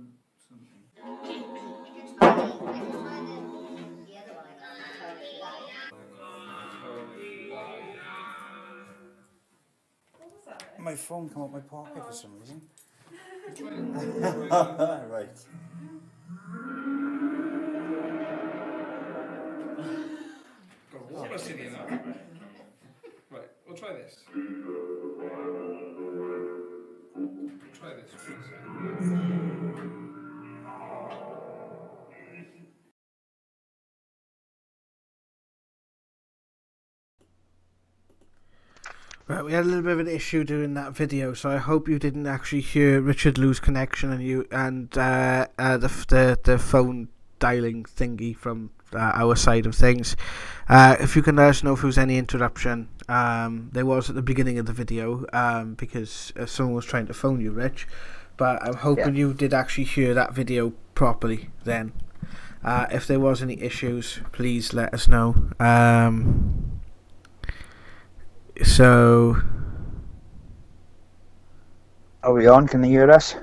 My phone come out my pocket for some reason. Right. got water in here now. Right, we'll try this. Try this for a second. Right, we had a little bit of an issue doing that video, so I hope you didn't actually hear Richard lose connection and the phone dialing thingy from our side of things. If you can let us know if there was any interruption, there was at the beginning of the video, because someone was trying to phone you, Rich. But I'm hoping you did actually hear that video properly then. If there was any issues, please let us know. So, Are we on? Can you hear us?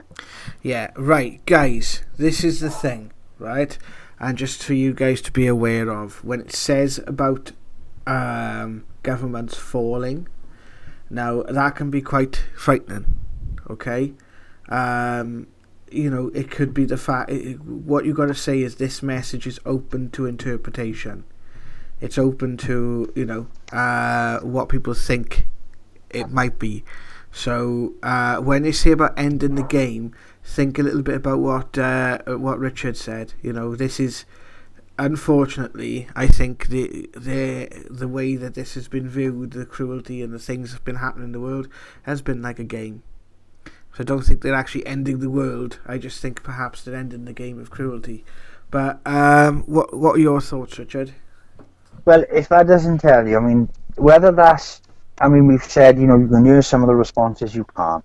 yeah, right, guys, this is the thing, right? And just for you guys to be aware of, when it says about governments falling, now that can be quite frightening, okay? You know, it could be the fact, what you got to say is this message is open to interpretation. It's open to, you know, what people think it might be. So when they say about ending the game, think a little bit about what Richard said. You know, this is, unfortunately, I think the way that this has been viewed, the cruelty and the things that have been happening in the world, has been like a game. So I don't think they're actually ending the world. I just think perhaps they're ending the game of cruelty. But what are your thoughts, Richard? Well, if that doesn't tell you, I mean, whether that's, I mean, we've said, you know, you can hear some of the responses, you can't.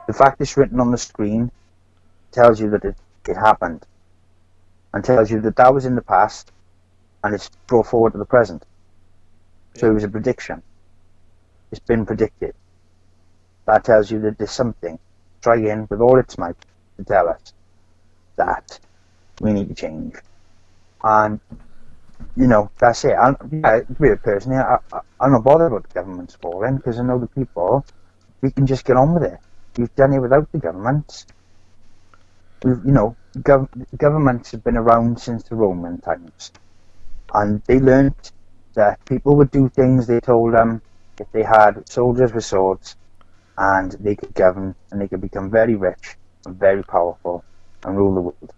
The fact it's written on the screen tells you that it happened, and tells you that that was in the past, and it's brought forward to the present. So it was a prediction. It's been predicted. That tells you that there's something trying with all its might to tell us that we need to change. And you know, that's it. Personally, I'm not bothered about the government's falling, because I know the people, we can just get on with it. We've done it without the governments. You know, governments have been around since the Roman times, and they learnt that people would do things they told them if they had soldiers with swords, and they could govern, and they could become very rich and very powerful and rule the world.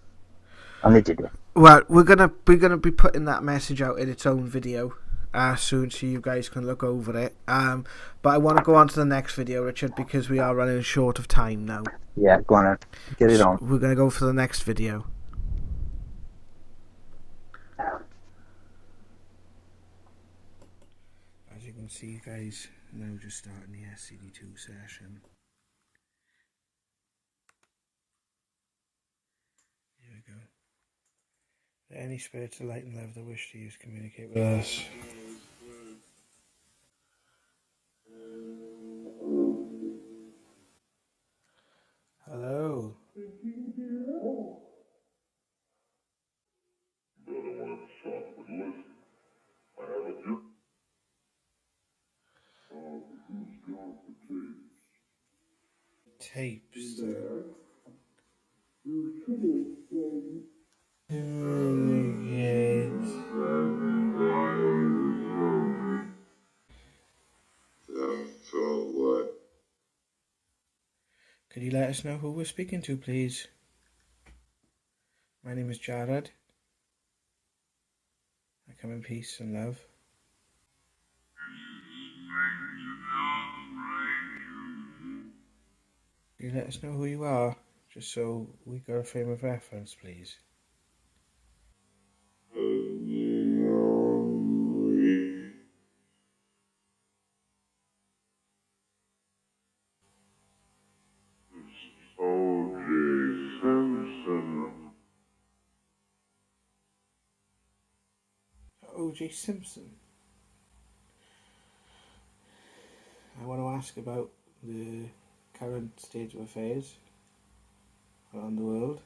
And they did it. Well, we're gonna be putting that message out in its own video soon, so you guys can look over it. But I want to go on to the next video, Richard, because we are running short of time now. Yeah, go on, get it on. We're gonna go for the next video. As you can see, guys, now just starting the SCD2 session. Here we go. Any spirits of light and love that wish to use, communicate with us. Hello. Tapes. Could you let us know who we're speaking to, please? My name is Jared. I come in peace and love. Can you let us know who you are, just so we got a frame of reference, please? O.J. Simpson. I want to ask about the current state of affairs around the world.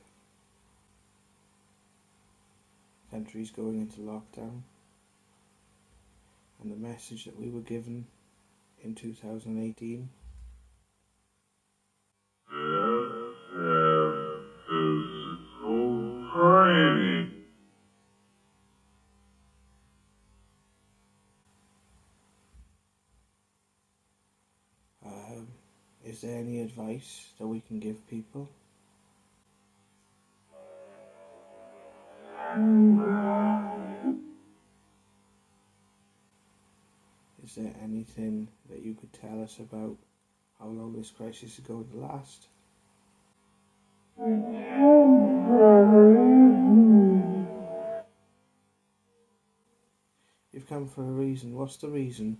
Countries going into lockdown, and the message that we were given in 2018. Is there any advice that we can give people? Is there anything that you could tell us about how long this crisis is going to last? You've come for a reason. What's the reason?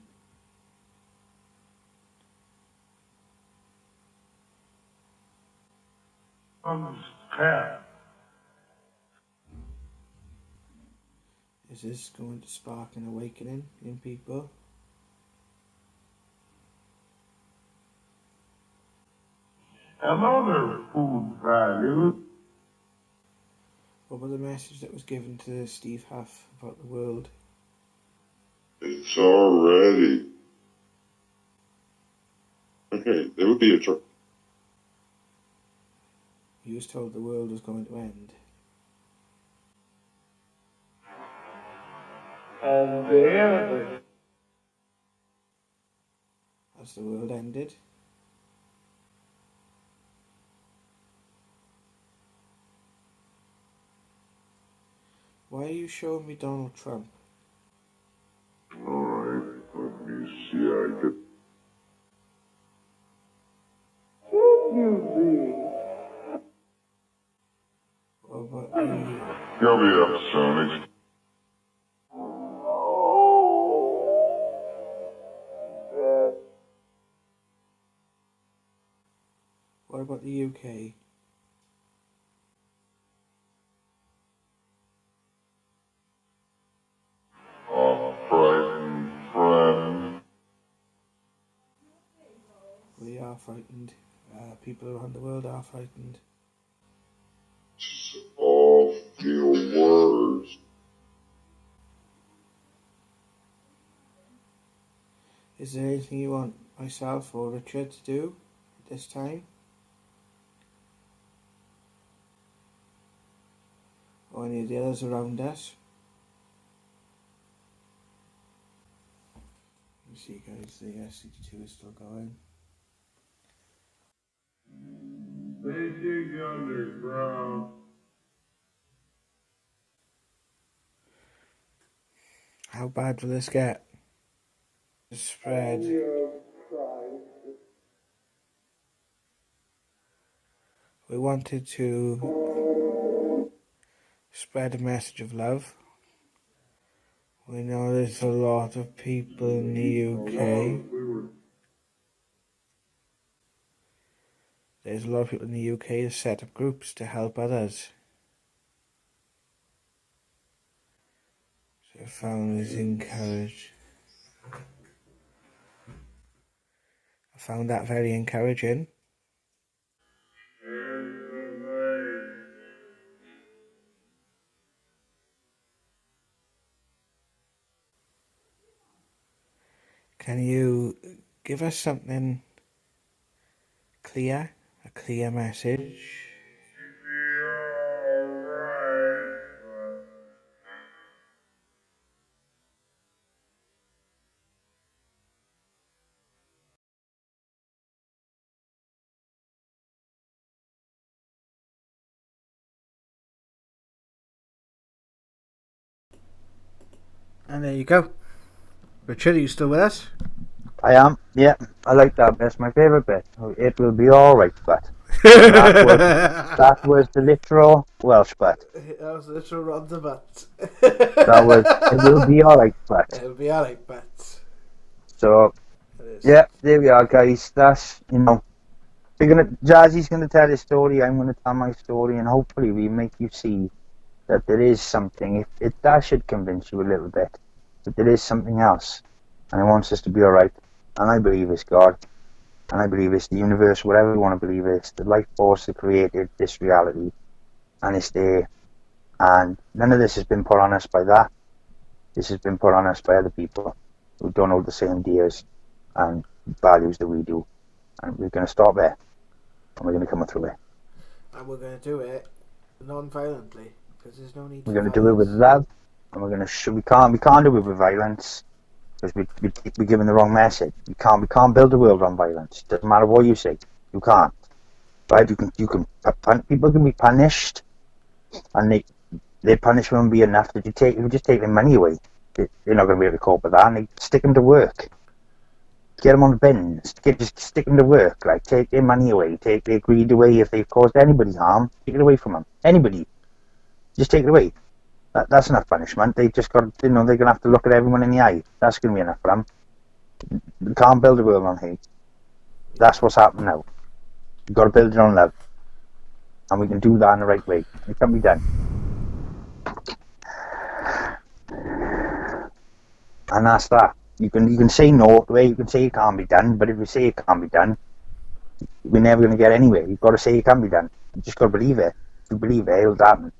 Is this going to spark an awakening in people? Another food value. What about the message that was given to Steve Huff about the world? It's already. Okay, there would be a truck. He was told the world was going to end. And the enemy. Has the world ended? Why are you showing me Donald Trump? Alright, let me see. I could. What about the... He'll be up soon. What about the UK? Frightened friend. We are frightened. People around the world are frightened. All feel worse. Is there anything you want myself or Richard to do at this time? Or any of the others around us? You see guys, the SCT2 is still going. They dig underground. How bad will this get? The spread. We wanted to spread a message of love. We know there's a lot of people in the UK. There's a lot of people in the UK that set up groups to help others. So I found this encouraged. I found that very encouraging. Can you give us something clear, a clear message? And there you go. Richard, are you still with us? I am. Yeah, I like that. That's my favourite bit. It will be all right, but that was the literal Welsh but. That was literal on the butt. That was it will be all right, but. It'll be alright, but. So yeah, there we are, guys. That's Jazzy's gonna tell his story. I'm gonna tell my story, and hopefully we make you see that there is something. If that should convince you a little bit, that there is something else, and it wants us to be all right. And I believe it's God, and I believe it's the universe, whatever you want to believe it's the life force that created this reality, and it's there. And none of this has been put on us by that. This has been put on us by other people who don't hold the same ideas and values that we do. And we're going to stop there, and we're going to come through it. And we're going to do it non-violently, because there's no need. We're going to do it with love, and we're going to. We can't do it with violence. Because we're giving the wrong message. We can't build a world on violence. Doesn't matter what you say. You can't. Right? People can be punished, and their punishment won't be enough. If you just take their money away, they're not going to be able to cope with that. And they stick them to work. Get them on the bins. Just stick them to work. Like, take their money away. Take their greed away. If they've caused anybody harm, take it away from them. Anybody. Just take it away. That's enough punishment. They just got, they're going to have to look at everyone in the eye. That's going to be enough for them. You can't build a world on hate. That's what's happening now. You've got to build it on love. And we can do that in the right way. It can be done. And that's that. You can say no to it, you can say it can't be done, but if you say it can't be done, we're never going to get anywhere. You've got to say it can be done. You just got to believe it. If you believe it, it'll happen.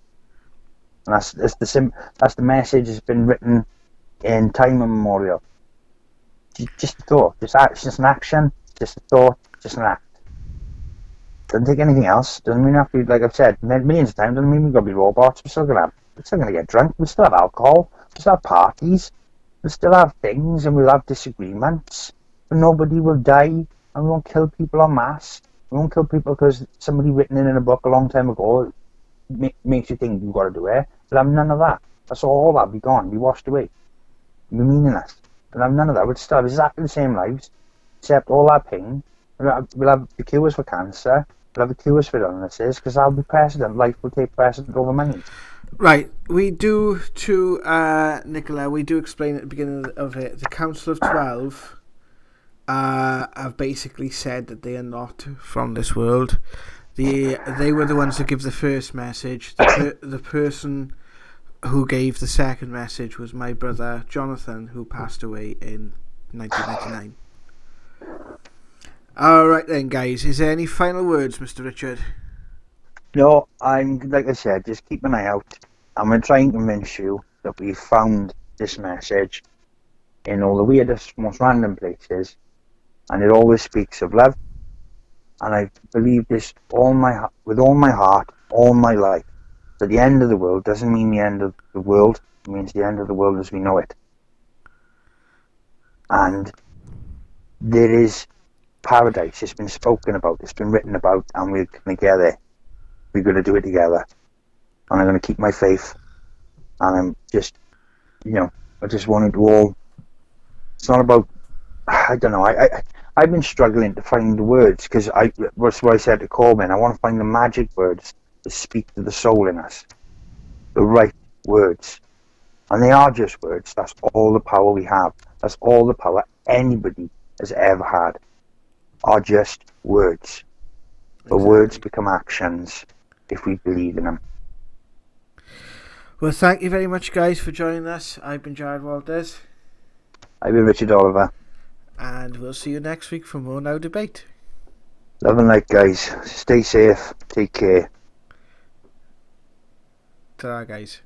And that's the message that's been written in time immemorial. Just a thought, just an action, just a thought, just an act. Doesn't take anything else. Doesn't mean have to, like I've said millions of times, doesn't mean we've got to be robots. We're still gonna get drunk. We still have alcohol. We still have parties. We still have things, and we'll have disagreements. But nobody will die, and we won't kill people en masse. We won't kill people because somebody written in a book a long time ago makes you think you've got to do it. We'll have none of that. That's all that'll be gone, be washed away. Be meaningless. We'll have none of that. We'll still have exactly the same lives, except all that pain. We'll have the cures for cancer. We'll have the cures for illnesses, because that'll be precedent. Life will take precedent over money. Right, we do to Nicola. We do explain at the beginning of it. The Council of 12 have basically said that they are not from this world. They were the ones that give the first message. The person who gave the second message was my brother Jonathan, who passed away in 1999. All right then, guys. Is there any final words, Mr. Richard? No, I'm, like I said, just keep an eye out. I'm going to try and convince you that we've found this message in all the weirdest, most random places, and it always speaks of love. And I believe this with all my heart, all my life. That the end of the world doesn't mean the end of the world. It means the end of the world as we know it. And there is paradise. It's been spoken about. It's been written about, and we're going to get there. We're going to do it together. And I'm going to keep my faith. And I'm just, I just wanted to all. It's not about. I don't know. I've been struggling to find the words, because that's what I said to Corbin. I want to find the magic words that speak to the soul in us, the right words, and they are just words. That's all the power we have. That's all the power anybody has ever had. Are just words. But words become actions if we believe in them. Well, thank you very much, guys, for joining us. I've been Jared Walters. I've been Richard Oliver. And we'll see you next week for more Now Debate. Love and light, guys. Stay safe. Take care. Ta-ra, guys.